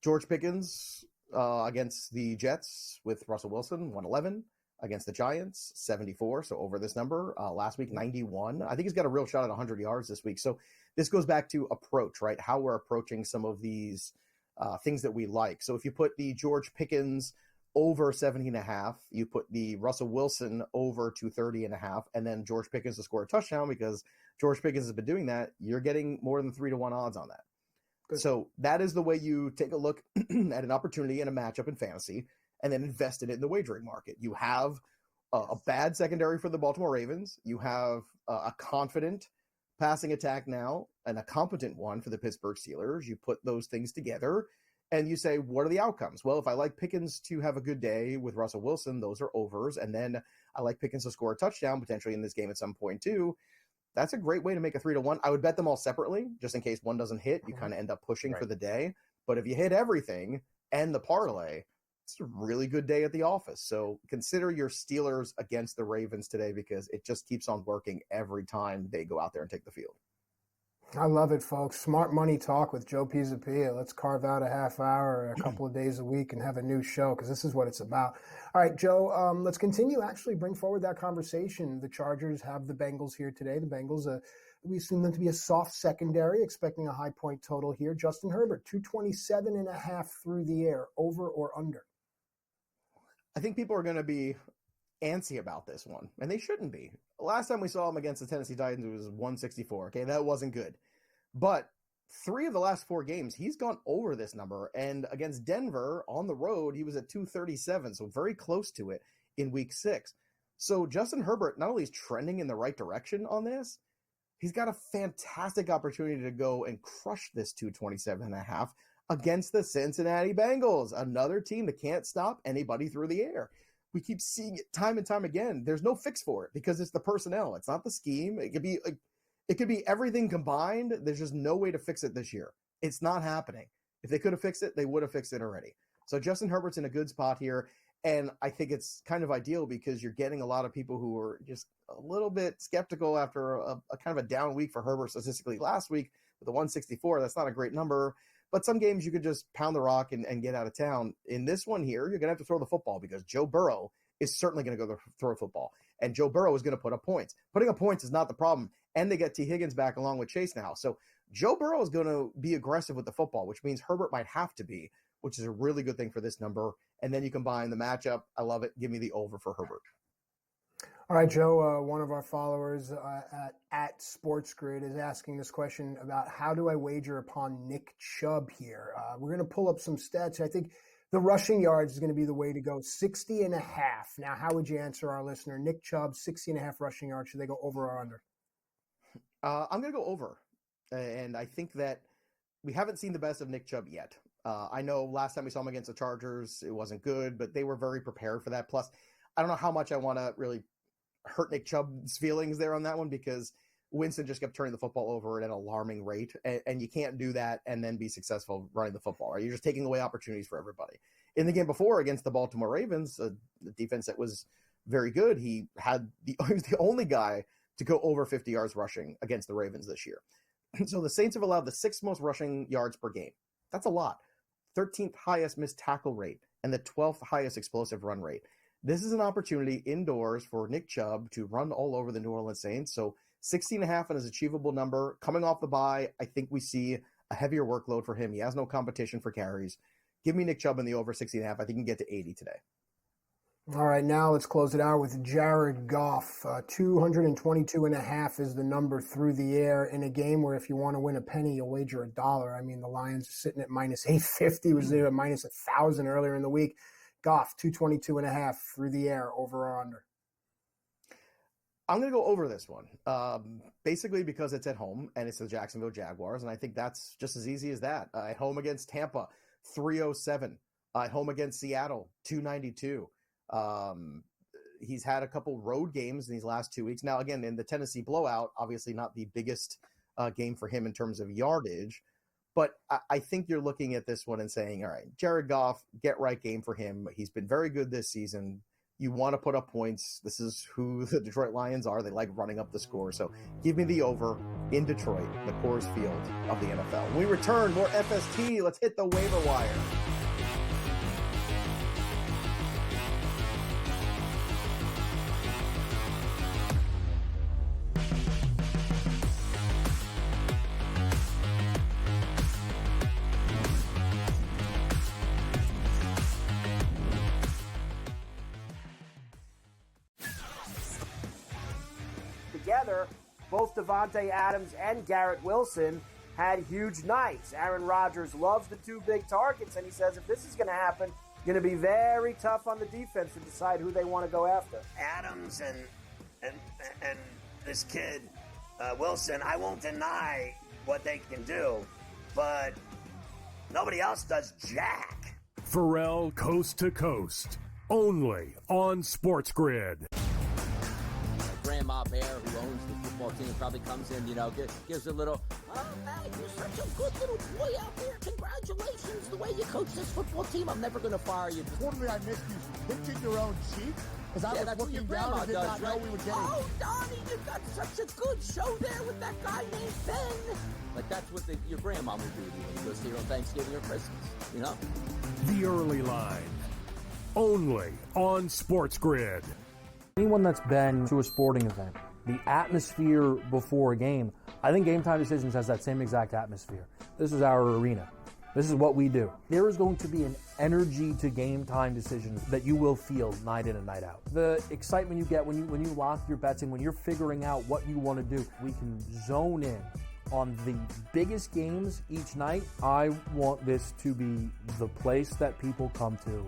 George Pickens against the Jets with Russell Wilson, 111. Against the Giants, 74. So over this number. Last week, 91. I think he's got a real shot at 100 yards this week. So this goes back to approach, right? How we're approaching some of these things that we like. So if you put the George Pickens over 70.5, you put the Russell Wilson over 230.5, and then George Pickens to score a touchdown because George Pickens has been doing that, you're getting more than 3-1 odds on that. Good. So that is the way you take a look at an opportunity in a matchup in fantasy and then invest in it in the wagering market. You have a bad secondary for the Baltimore Ravens. You have a confident passing attack now, and a competent one for the Pittsburgh Steelers. You put those things together and you say, what are the outcomes? Well, if I like Pickens to have a good day with Russell Wilson, those are overs. And then I like Pickens to score a touchdown potentially in this game at some point too. That's a great way to make a 3-1. I would bet them all separately just in case one doesn't hit. You kind of end up pushing for the day. But if you hit everything and the parlay, it's a really good day at the office. So consider your Steelers against the Ravens today because it just keeps on working every time they go out there and take the field. I love it, folks. Smart money talk with Joe Pisapia. Let's carve out a half hour or a couple of days a week and have a new show because this is what it's about. All right, Joe, let's continue. Actually, bring forward that conversation. The Chargers have the Bengals here today. The Bengals, we assume them to be a soft secondary, expecting a high point total here. Justin Herbert, 227.5 through the air, over or under? I think people are going to be antsy about this one, and they shouldn't be. Last time we saw him against the Tennessee Titans, it was 164. Okay, that wasn't good. But 3 of the last 4 games, he's gone over this number. And against Denver on the road, he was at 237, so very close to it in week 6. So Justin Herbert not only is trending in the right direction on this, he's got a fantastic opportunity to go and crush this 227.5 against the Cincinnati Bengals, another team that can't stop anybody through the air. We keep seeing it time and time again. There's no fix for it because it's the personnel. It's not the scheme. It could be everything combined. There's just no way to fix it this year. It's not happening. If they could have fixed it, they would have fixed it already. So Justin Herbert's in a good spot here. And I think it's kind of ideal because you're getting a lot of people who are just a little bit skeptical after a kind of a down week for Herbert statistically last week with a 164. That's not a great number. But some games you could just pound the rock and get out of town. In this one here, you're going to have to throw the football because Joe Burrow is certainly going to go throw football. And Joe Burrow is going to put up points. Putting up points is not the problem. And they get T. Higgins back along with Chase now. So Joe Burrow is going to be aggressive with the football, which means Herbert might have to be, which is a really good thing for this number. And then you combine the matchup. I love it. Give me the over for Herbert. All right, Joe, one of our followers at SportsGrid is asking this question about how do I wager upon Nick Chubb here? We're going to pull up some stats. I think the rushing yards is going to be the way to go, 60.5. Now, how would you answer our listener? Nick Chubb, 60.5 rushing yards. Should they go over or under? I'm going to go over. And I think that we haven't seen the best of Nick Chubb yet. I know last time we saw him against the Chargers, it wasn't good, but they were very prepared for that. Plus, I don't know how much I want to really hurt Nick Chubb's feelings there on that one because Winston just kept turning the football over at an alarming rate, and you can't do that and then be successful running the football. Right? You're just taking away opportunities for everybody. In the game before against the Baltimore Ravens, the defense that was very good, he was the only guy to go over 50 yards rushing against the Ravens this year. So the Saints have allowed the 6th most rushing yards per game. That's a lot. 13th highest missed tackle rate and the 12th highest explosive run rate. This is an opportunity indoors for Nick Chubb to run all over the New Orleans Saints. So 16.5 is an achievable number. Coming off the bye, I think we see a heavier workload for him. He has no competition for carries. Give me Nick Chubb in the over 16.5. I think he can get to 80 today. All right, now let's close it out with Jared Goff. 222.5 is the number through the air in a game where if you want to win a penny, you'll wager $1. I mean, the Lions are sitting at minus 850, was there at minus 1,000 earlier in the week. Goff, 222.5 through the air, over or under? I'm going to go over this one, basically because it's at home and it's the Jacksonville Jaguars, and I think that's just as easy as that. At home against Tampa, 307. At home against Seattle, 292. He's had a couple road games in these last 2 weeks. Now, again, in the Tennessee blowout, obviously not the biggest game for him in terms of yardage, but I think you're looking at this one and saying, all right, Jared Goff, get right game for him. He's been very good this season. You want to put up points. This is who the Detroit Lions are. They like running up the score. So give me the over in Detroit, the Coors Field of the NFL. When we return, more FST. Let's hit the waiver wire. Together, both Davante Adams and Garrett Wilson had huge nights. Aaron Rodgers loves the 2 big targets, and he says if this is going to happen, going to be very tough on the defense to decide who they want to go after. Adams and this kid, Wilson, I won't deny what they can do, but nobody else does jack. Pharrell Coast to Coast, only on SportsGrid. Grandma Bear, who owns the football team, probably comes in, gives a little, oh, man, you're such a good little boy out there. Congratulations, the way you coach this football team. I'm never going to fire you. Totally, I missed you pinching your own cheek as I was looking down and did not know we were getting. Oh, Donnie, you got such a good show there with that guy named Ben. Like, that's what your grandma would do to you when you go see her on Thanksgiving or Christmas, The Early Line, only on SportsGrid. Anyone that's been to a sporting event, the atmosphere before a game, I think Game Time Decisions has that same exact atmosphere. This is our arena. This is what we do. There is going to be an energy to Game Time Decisions that you will feel night in and night out. The excitement you get when you lock your bets in, when you're figuring out what you want to do, we can zone in on the biggest games each night. I want this to be the place that people come to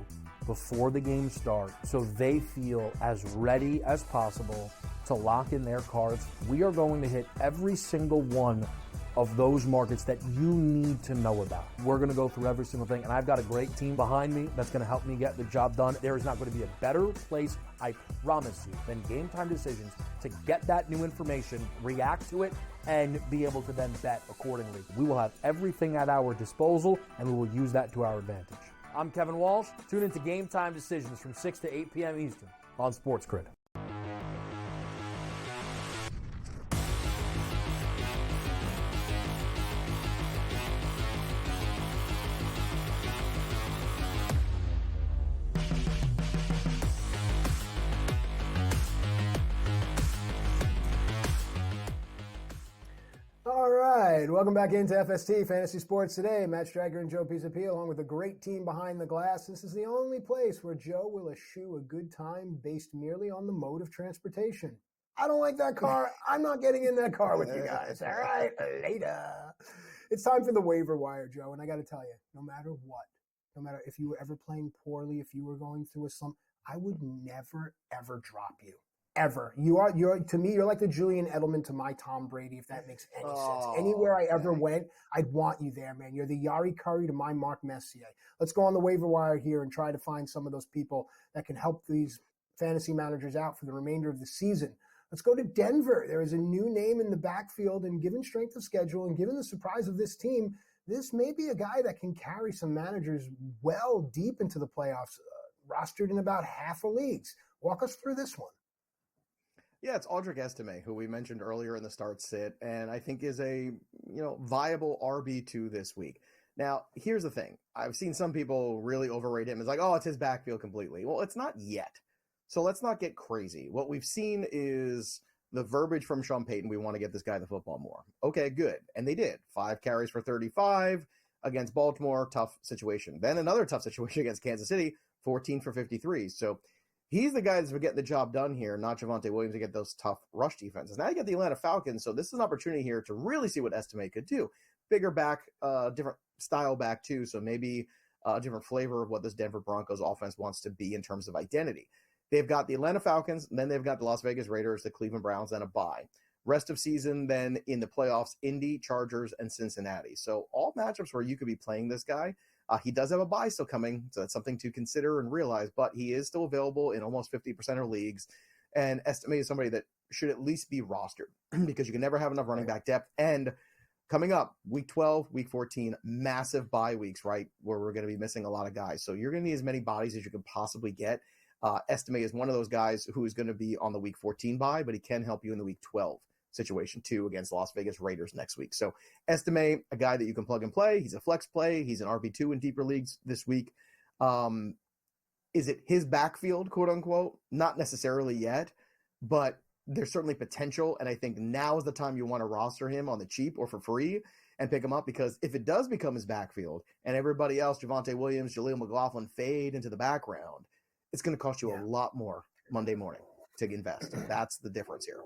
before the game starts so they feel as ready as possible to lock in their cards. We are going to hit every single one of those markets that you need to know about. We're going to go through every single thing, and I've got a great team behind me that's going to help me get the job done. There is not going to be a better place, I promise you, than Game Time Decisions to get that new information, react to it, and be able to then bet accordingly. We will have everything at our disposal, and we will use that to our advantage. I'm Kevin Walsh. Tune into Game Time Decisions from 6 to 8 p.m. Eastern on SportsGrid. All right, welcome back into FST Fantasy Sports Today. Matt Striker and Joe Pisapia, along with a great team behind the glass. This is the only place where Joe will eschew a good time based merely on the mode of transportation. I don't like that car. I'm not getting in that car with you guys. All right, later. It's time for the waiver wire, Joe, and I got to tell you, no matter what, no matter if you were ever playing poorly, if you were going through a slump, I would never, ever drop you. Ever. You're to me, you're like the Julian Edelman to my Tom Brady, if that makes any sense. Anywhere I ever went, I'd want you there, man. You're the Yari Curry to my Mark Messier. Let's go on the waiver wire here and try to find some of those people that can help these fantasy managers out for the remainder of the season. Let's go to Denver. There is a new name in the backfield, and given strength of schedule and given the surprise of this team, this may be a guy that can carry some managers well deep into the playoffs, rostered in about half of leagues. Walk us through this one. Yeah, it's Audric Estime, who we mentioned earlier in the start sit, and I think is a viable RB2 this week. Now, here's the thing. I've seen some people really overrate him. It's like, oh, it's his backfield completely. Well, it's not yet. So let's not get crazy. What we've seen is the verbiage from Sean Payton, we want to get this guy the football more. Okay, good. And they did. 5 carries for 35 against Baltimore, tough situation. Then another tough situation against Kansas City, 14 for 53. So he's the guy that's getting the job done here, not Javonte Williams, to get those tough rush defenses. Now you got the Atlanta Falcons, so this is an opportunity here to really see what Estime could do. Bigger back, different style back too, so maybe a different flavor of what this Denver Broncos offense wants to be in terms of identity. They've got the Atlanta Falcons, and then they've got the Las Vegas Raiders, the Cleveland Browns, and a bye. Rest of season, then in the playoffs, Indy, Chargers, and Cincinnati. So all matchups where you could be playing this guy. He does have a bye still coming, so that's something to consider and realize, but he is still available in almost 50% of leagues, and Estime is somebody that should at least be rostered because you can never have enough running back depth. And coming up, week 12, week 14, massive bye weeks, right, where we're going to be missing a lot of guys. So you're going to need as many bodies as you can possibly get. Estime is one of those guys who is going to be on the week 14 bye, but he can help you in the week 12 situation too against Las Vegas Raiders next week. So Estime, a guy that you can plug and play. He's a flex play. He's an RB2 in deeper leagues this week. Is it his backfield, quote unquote? Not necessarily yet, but there's certainly potential. And I think now is the time you want to roster him on the cheap or for free and pick him up, because if it does become his backfield and everybody else, Javonte Williams, Jaleel McLaughlin, fade into the background, it's going to cost you a lot more Monday morning to invest. That's the difference here.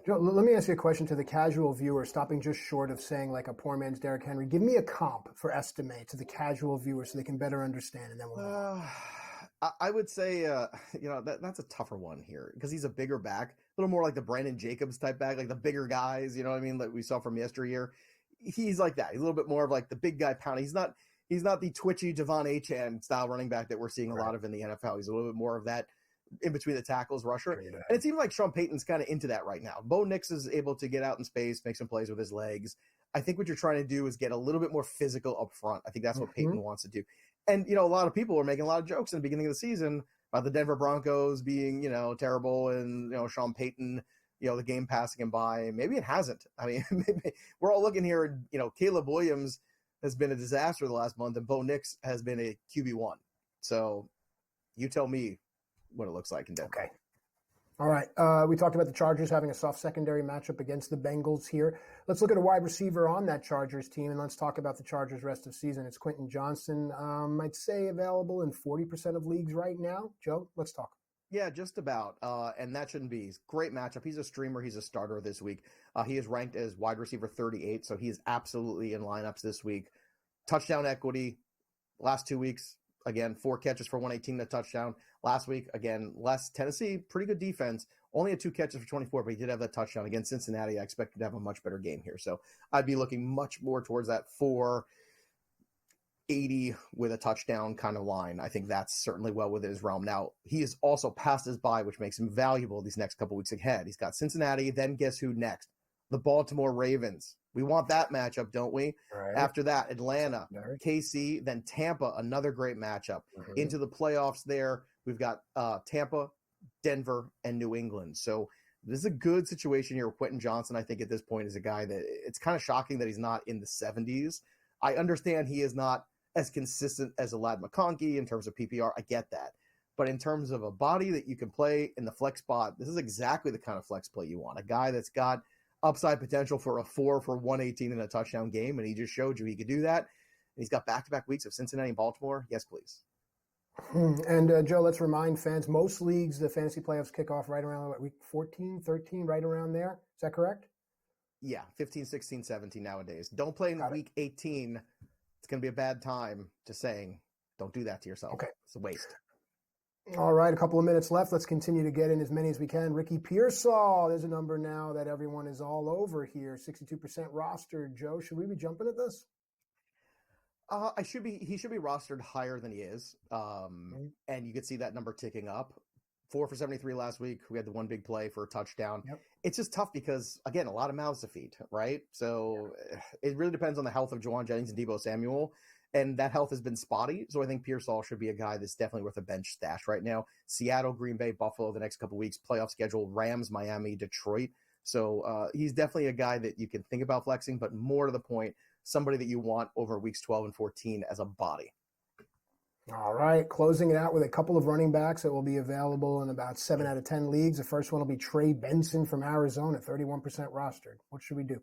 Joe, let me ask you a question to the casual viewer, stopping just short of saying like a poor man's Derrick Henry. Give me a comp for Estime to the casual viewer so they can better understand, and then we'll I would say, that's a tougher one here because he's a bigger back, a little more like the Brandon Jacobs type back, like the bigger guys, you know what I mean, that we saw from yesteryear. He's like that. He's a little bit more of like the big guy pounding. He's not the twitchy Devon Achane style running back that we're seeing a lot of in the NFL. He's a little bit more of that in between the tackles rusher. And it seems like Sean Payton's kind of into that right now. Bo Nix is able to get out in space, make some plays with his legs. I think what you're trying to do is get a little bit more physical up front. I think that's what Payton wants to do. And, a lot of people were making a lot of jokes in the beginning of the season about the Denver Broncos being, terrible and, Sean Payton, the game passing him by. Maybe it hasn't. I mean, maybe we're all looking here, Caleb Williams has been a disaster the last month and Bo Nix has been a QB1. So you tell me what it looks like in Denver. Okay. All right. We talked about the Chargers having a soft secondary matchup against the Bengals here. Let's look at a wide receiver on that Chargers team, and let's talk about the Chargers rest of season. It's Quentin Johnson. I'd say available in 40% of leagues right now. Joe, let's talk. Yeah, just about. And that shouldn't be. Great matchup. He's a streamer. He's a starter this week. He is ranked as wide receiver 38, so he is absolutely in lineups this week. Touchdown equity. Last 2 weeks, again, 4 catches for 118 and a touchdown. Last week, again, less. Tennessee, pretty good defense. Only had 2 catches for 24, but he did have that touchdown. Against Cincinnati, I expect him to have a much better game here. So I'd be looking much more towards that 480 with a touchdown kind of line. I think that's certainly well within his realm. Now, he is also past his bye, which makes him valuable these next couple weeks ahead. He's got Cincinnati, then guess who next? The Baltimore Ravens. We want that matchup, don't we? Right. After that, Atlanta, KC, then Tampa, another great matchup. Into the playoffs there, we've got Tampa, Denver, and New England. So this is a good situation here with Quentin Johnson. I think at this point is a guy that it's kind of shocking that he's not in the 70s. I understand he is not as consistent as a Lad McConkey in terms of PPR. I get that. But in terms of a body that you can play in the flex spot, this is exactly the kind of flex play you want. A guy that's got upside potential for a 4 for 118 in a touchdown game, and he just showed you he could do that. And he's got back-to-back weeks of Cincinnati and Baltimore. Yes, please. And Joe, let's remind fans, most leagues, the fantasy playoffs kick off right around week 14, 13, right around there. Is that correct? Yeah, 15, 16, 17 nowadays. Don't play in week 18. It's going to be a bad time to saying, don't do that to yourself. Okay. It's a waste. All right, a couple of minutes left. Let's continue to get in as many as we can. Ricky Pearsall, there's a number now that everyone is all over here. 62% rostered. Joe, should we be jumping at this? He should be rostered higher than he is. And you could see that number ticking up. 4 for 73 last week. We had the one big play for a touchdown. Yep. It's just tough because, again, a lot of mouths to feed, right? So it really depends on the health of Juwan Jennings and Deebo Samuel. And that health has been spotty. So I think Pearsall should be a guy that's definitely worth a bench stash right now. Seattle, Green Bay, Buffalo the next couple of weeks, playoff schedule, Rams, Miami, Detroit. So he's definitely a guy that you can think about flexing, but more to the point, somebody that you want over weeks 12 and 14 as a body. All right, closing it out with a couple of running backs that will be available in about 7 out of 10 leagues. The first one will be Trey Benson from Arizona, 31% rostered. What should we do?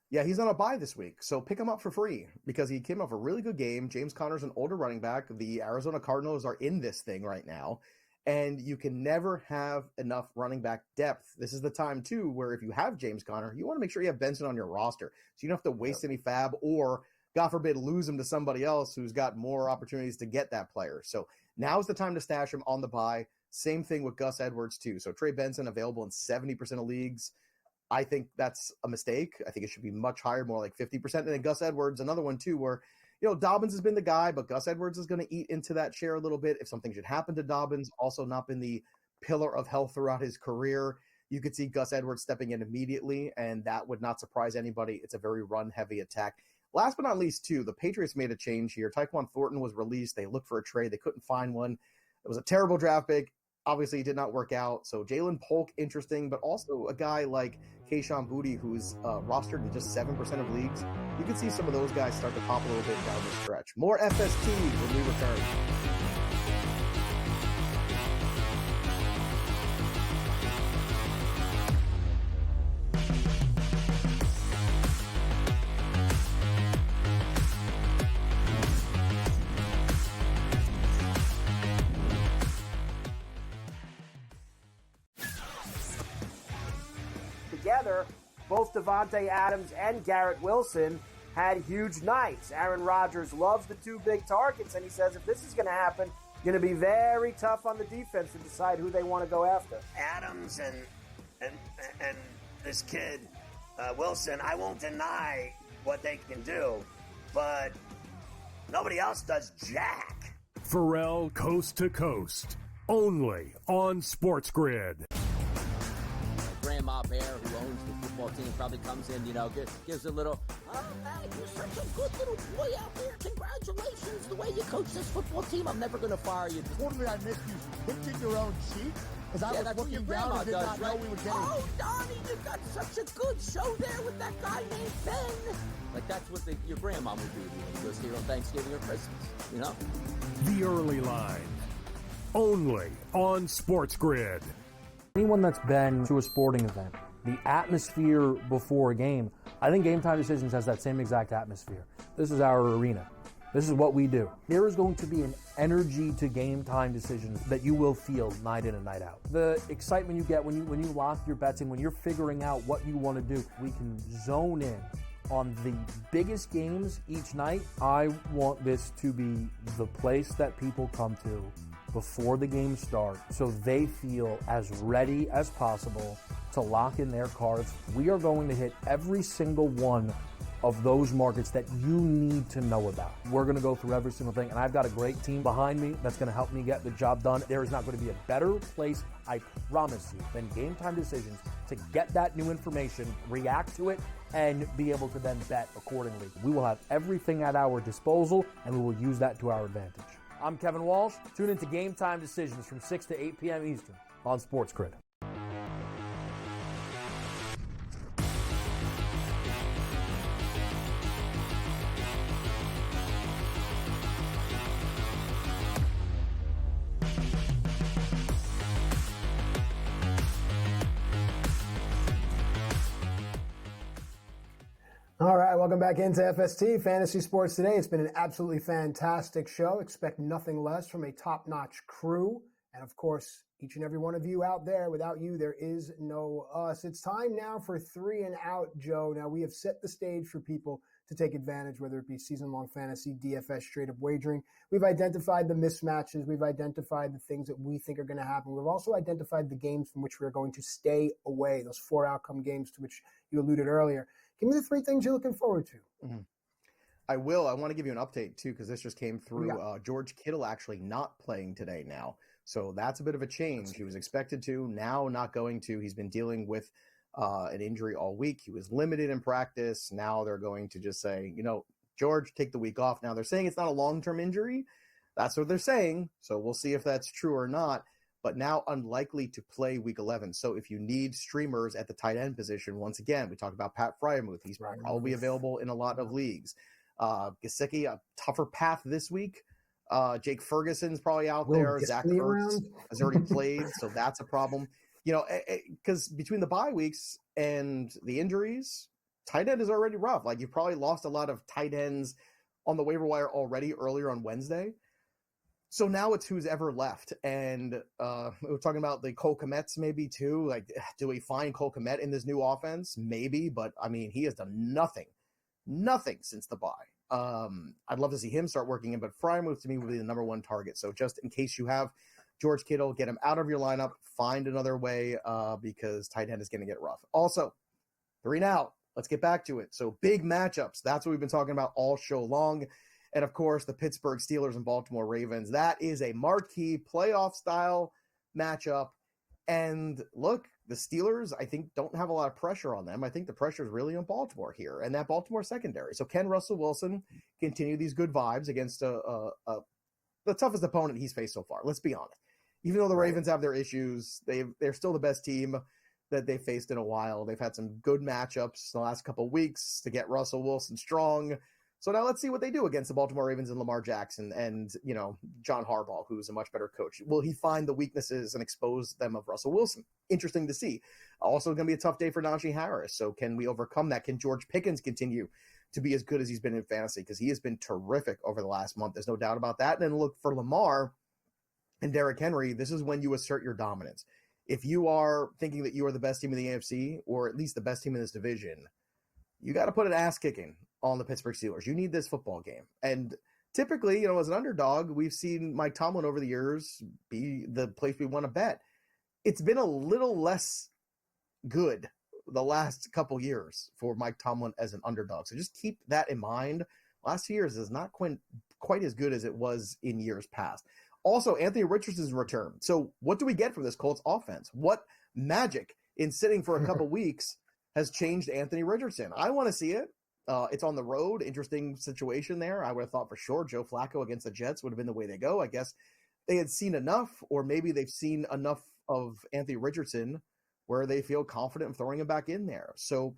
Yeah, he's on a bye this week, so pick him up for free because he came off a really good game. James Conner's an older running back. The Arizona Cardinals are in this thing right now, and you can never have enough running back depth. This is the time, too, where if you have James Conner, you want to make sure you have Benson on your roster so you don't have to waste any fab or, God forbid, lose him to somebody else who's got more opportunities to get that player. So now's the time to stash him on the bye. Same thing with Gus Edwards, too. So Trey Benson available in 70% of leagues. I think that's a mistake. I think it should be much higher, more like 50%. And then Gus Edwards, another one too, where, Dobbins has been the guy, but Gus Edwards is going to eat into that share a little bit. If something should happen to Dobbins, also not been the pillar of health throughout his career, you could see Gus Edwards stepping in immediately, and that would not surprise anybody. It's a very run-heavy attack. Last but not least, too, the Patriots made a change here. Tyquan Thornton was released. They looked for a trade. They couldn't find one. It was a terrible draft pick. Obviously, it did not work out. So Jalen Polk, interesting, but also a guy like Kayshon Boutte, who's rostered in just 7% of leagues. You can see some of those guys start to pop a little bit down the stretch. More FST when we return. Together, both Devontae Adams and Garrett Wilson had huge nights. Aaron Rodgers loves the 2 big targets, and he says if this is going to happen, going to be very tough on the defense to decide who they want to go after. Adams and this kid Wilson, I won't deny what they can do, but nobody else does jack. Pharrell Coast to Coast, only on SportsGrid. Grandma Bear, who owns the football team, probably comes in, gives a little, oh, man, you're such a good little boy out there. Congratulations, the way you coach this football team. I'm never going to fire you. Quarterly, I missed you pinching your own cheek as I was looking down and did not know we were getting. Oh, Donnie, you got such a good show there with that guy named Ben. Like, that's what your grandma would do when he was here on Thanksgiving or Christmas, The Early Line, only on SportsGrid. Anyone that's been to a sporting event, the atmosphere before a game, I think Game Time Decisions has that same exact atmosphere. This is our arena. This is what we do. There is going to be an energy to Game Time Decisions that you will feel night in and night out. The excitement you get when you lock your bets in, when you're figuring out what you want to do, we can zone in on the biggest games each night. I want this to be the place that people come to before the game starts so they feel as ready as possible to lock in their cards. We are going to hit every single one of those markets that you need to know about. We're going to go through every single thing, and I've got a great team behind me that's going to help me get the job done. There is not going to be a better place, I promise you, than Game Time Decisions to get that new information, react to it, and be able to then bet accordingly. We will have everything at our disposal, and we will use that to our advantage. I'm Kevin Walsh. Tune into Game Time Decisions from 6 to 8 p.m. Eastern on SportsGrid. All right, welcome back into FST Fantasy Sports Today. It's been an absolutely fantastic show. Expect nothing less from a top-notch crew. And of course, each and every one of you out there. Without you, there is no us. It's time now for 3 and Out, Joe. Now, we have set the stage for people to take advantage, whether it be season-long fantasy, DFS, straight-up wagering. We've identified the mismatches. We've identified the things that we think are going to happen. We've also identified the games from which we're going to stay away, those 4 outcome games to which you alluded earlier. Give me the 3 things you're looking forward to. Mm-hmm. I will. I want to give you an update, too, because this just came through. George Kittle actually not playing today now. So that's a bit of a change. He was expected to, now not going to. He's been dealing with an injury all week. He was limited in practice. Now they're going to just say, George, take the week off. Now they're saying it's not a long-term injury. That's what they're saying. So we'll see if that's true or not. But now unlikely to play week 11. So if you need streamers at the tight end position, once again, we talked about Pat Fryermuth. He's probably available in a lot of leagues. Gesicki, a tougher path this week. Jake Ferguson's probably out there. Zach Ertz has already played, so that's a problem. Because between the bye weeks and the injuries, tight end is already rough. Like, you've probably lost a lot of tight ends on the waiver wire already earlier on Wednesday. So now it's who's ever left. And we're talking about the Cole Kmets maybe too. Like, do we find Cole Kmet in this new offense? Maybe, but I mean, he has done nothing since the bye. I'd love to see him start working in, but Fryermuth to me would be the number 1 target. So just in case you have George Kittle, get him out of your lineup, find another way because tight end is going to get rough. Also, 3 and Out. Let's get back to it. So big matchups. That's what we've been talking about all show long. And, of course, the Pittsburgh Steelers and Baltimore Ravens. That is a marquee playoff-style matchup. And, look, the Steelers, I think, don't have a lot of pressure on them. I think the pressure is really on Baltimore here and that Baltimore secondary. So can Russell Wilson continue these good vibes against the toughest opponent he's faced so far? Let's be honest. Even though the Ravens have their issues, they're still the best team that they've faced in a while. They've had some good matchups the last couple of weeks to get Russell Wilson strong. So now let's see what they do against the Baltimore Ravens and Lamar Jackson and, John Harbaugh, who's a much better coach. Will he find the weaknesses and expose them of Russell Wilson? Interesting to see. Also going to be a tough day for Najee Harris. So can we overcome that? Can George Pickens continue to be as good as he's been in fantasy? Because he has been terrific over the last month. There's no doubt about that. And then look, for Lamar and Derrick Henry, this is when you assert your dominance. If you are thinking that you are the best team in the AFC, or at least the best team in this division, you got to put an ass kicking on the Pittsburgh Steelers. You need this football game. And typically, as an underdog, we've seen Mike Tomlin over the years be the place we want to bet. It's been a little less good the last couple years for Mike Tomlin as an underdog. So just keep that in mind. Last 2 years is not quite as good as it was in years past. Also, Anthony Richardson's return. So what do we get from this Colts offense? What magic in sitting for a couple weeks has changed Anthony Richardson? I want to see it. It's on the road. Interesting situation there. I would have thought for sure Joe Flacco against the Jets would have been the way they go. I guess they had seen enough, or maybe they've seen enough of Anthony Richardson where they feel confident in throwing him back in there. So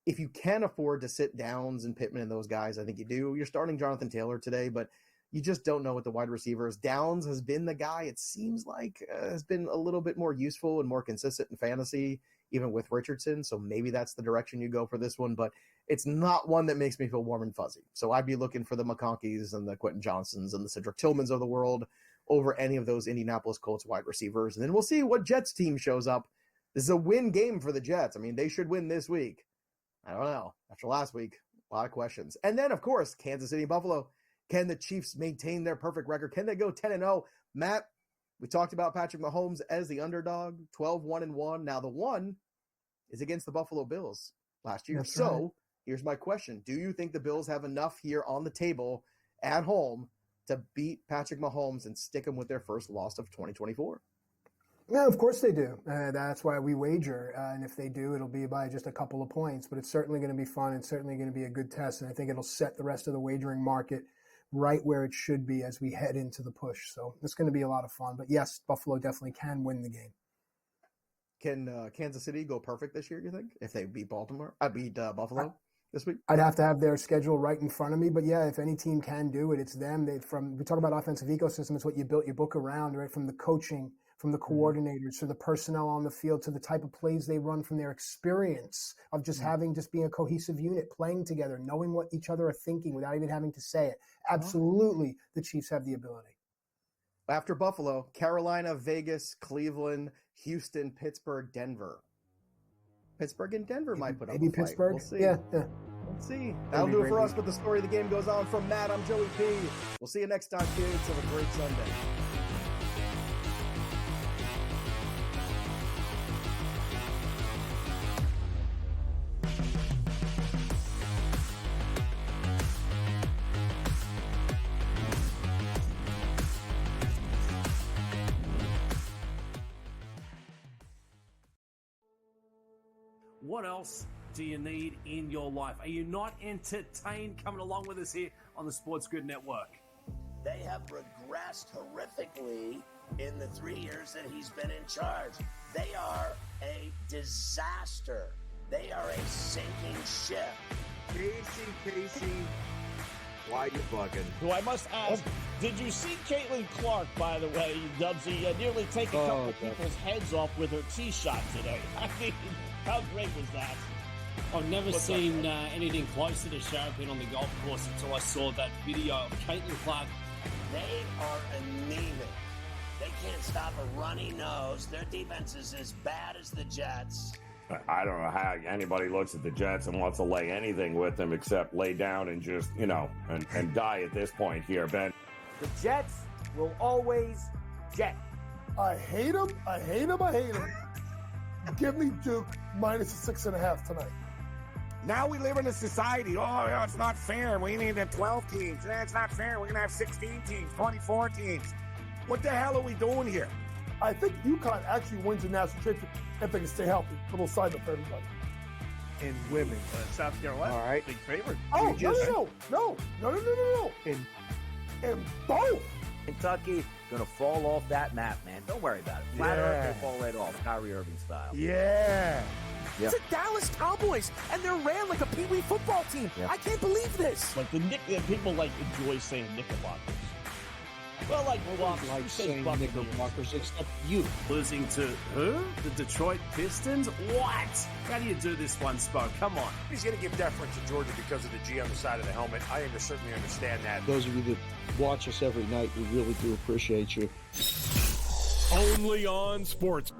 if you can afford to sit Downs and Pittman and those guys, I think you do. You're starting Jonathan Taylor today, but you just don't know what the wide receivers. Downs has been the guy, it seems like, has been a little bit more useful and more consistent in fantasy, even with Richardson. So maybe that's the direction you go for this one, but it's not one that makes me feel warm and fuzzy. So I'd be looking for the McConkeys and the Quentin Johnsons and the Cedric Tillmans of the world over any of those Indianapolis Colts wide receivers. And then we'll see what Jets team shows up. This is a win game for the Jets. I mean, they should win this week. I don't know. After last week, a lot of questions. And then, of course, Kansas City, Buffalo. Can the Chiefs maintain their perfect record? Can they go 10-0? Matt, we talked about Patrick Mahomes as the underdog, 12-1-1. Now the one is against the Buffalo Bills last year. That's so right. Here's my question. Do you think the Bills have enough here on the table at home to beat Patrick Mahomes and stick him with their first loss of 2024? Yeah, of course they do. That's why we wager. And if they do, it'll be by just a couple of points. But it's certainly going to be fun and certainly going to be a good test. And I think it'll set the rest of the wagering market right where it should be as we head into the push. So it's going to be a lot of fun. But yes, Buffalo definitely can win the game. Can Kansas City go perfect this year, you think, if they beat Buffalo this week? I'd have to have their schedule right in front of me. But yeah, if any team can do it, it's them. We talk about offensive ecosystem. It's what you built your book around, right? From the coaching, from the coordinators, to the personnel on the field, to the type of plays they run, from their experience of just being a cohesive unit, playing together, knowing what each other are thinking without even having to say it. Absolutely, the Chiefs have the ability. After Buffalo, Carolina, Vegas, Cleveland, Houston, Pittsburgh, Denver. Pittsburgh and Denver might put up a fight. Maybe Pittsburgh? We'll see. Yeah. We'll see. That'll do it for us, but the story of the game goes on. From Matt, I'm Joey P. We'll see you next time, kids. Have a great Sunday. What else do you need in your life? Are you not entertained coming along with us here on the SportsGrid Network? They have regressed horrifically in the 3 years that he's been in charge. They are a disaster. They are a sinking ship. Casey, why you bugging? Who I must ask, did you see Caitlin Clark, by the way, Dubsy, nearly take a couple of people's heads off with her tee shot today? I mean, how great was that? I've never seen anything close to the Sharapin on the golf course until I saw that video of Caitlin Clark. They are anemic. They can't stop a runny nose. Their defense is as bad as the Jets. I don't know how anybody looks at the Jets and wants to lay anything with them except lay down and just, and die at this point here, Ben. The Jets will always jet. I hate them. Give me Duke minus 6.5 tonight. Now we live in a society. Oh, it's not fair. We need 12 teams. It's not fair. We're going to have 16 teams, 24 teams. What the hell are we doing here? I think UConn actually wins the national championship if they can stay healthy. Little side note for everybody. In women, South Carolina, all right, big favorite. Oh, no. In both. Kentucky gonna fall off that map, man. Don't worry about it. Flat Earth will fall right off, Kyrie Irving style. Yeah. It's the Dallas Cowboys, and they're ran like a Pee-wee football team. I can't believe this. Like people enjoy saying Knickerbockers. Well, like saying Knickerbockers, except you. Losing to who? The Detroit Pistons? What? How do you do this one, Spo? Come on. He's going to give deference to Georgia because of the G on the side of the helmet. I certainly understand that. Those of you that watch us every night, we really do appreciate you. Only on Sports.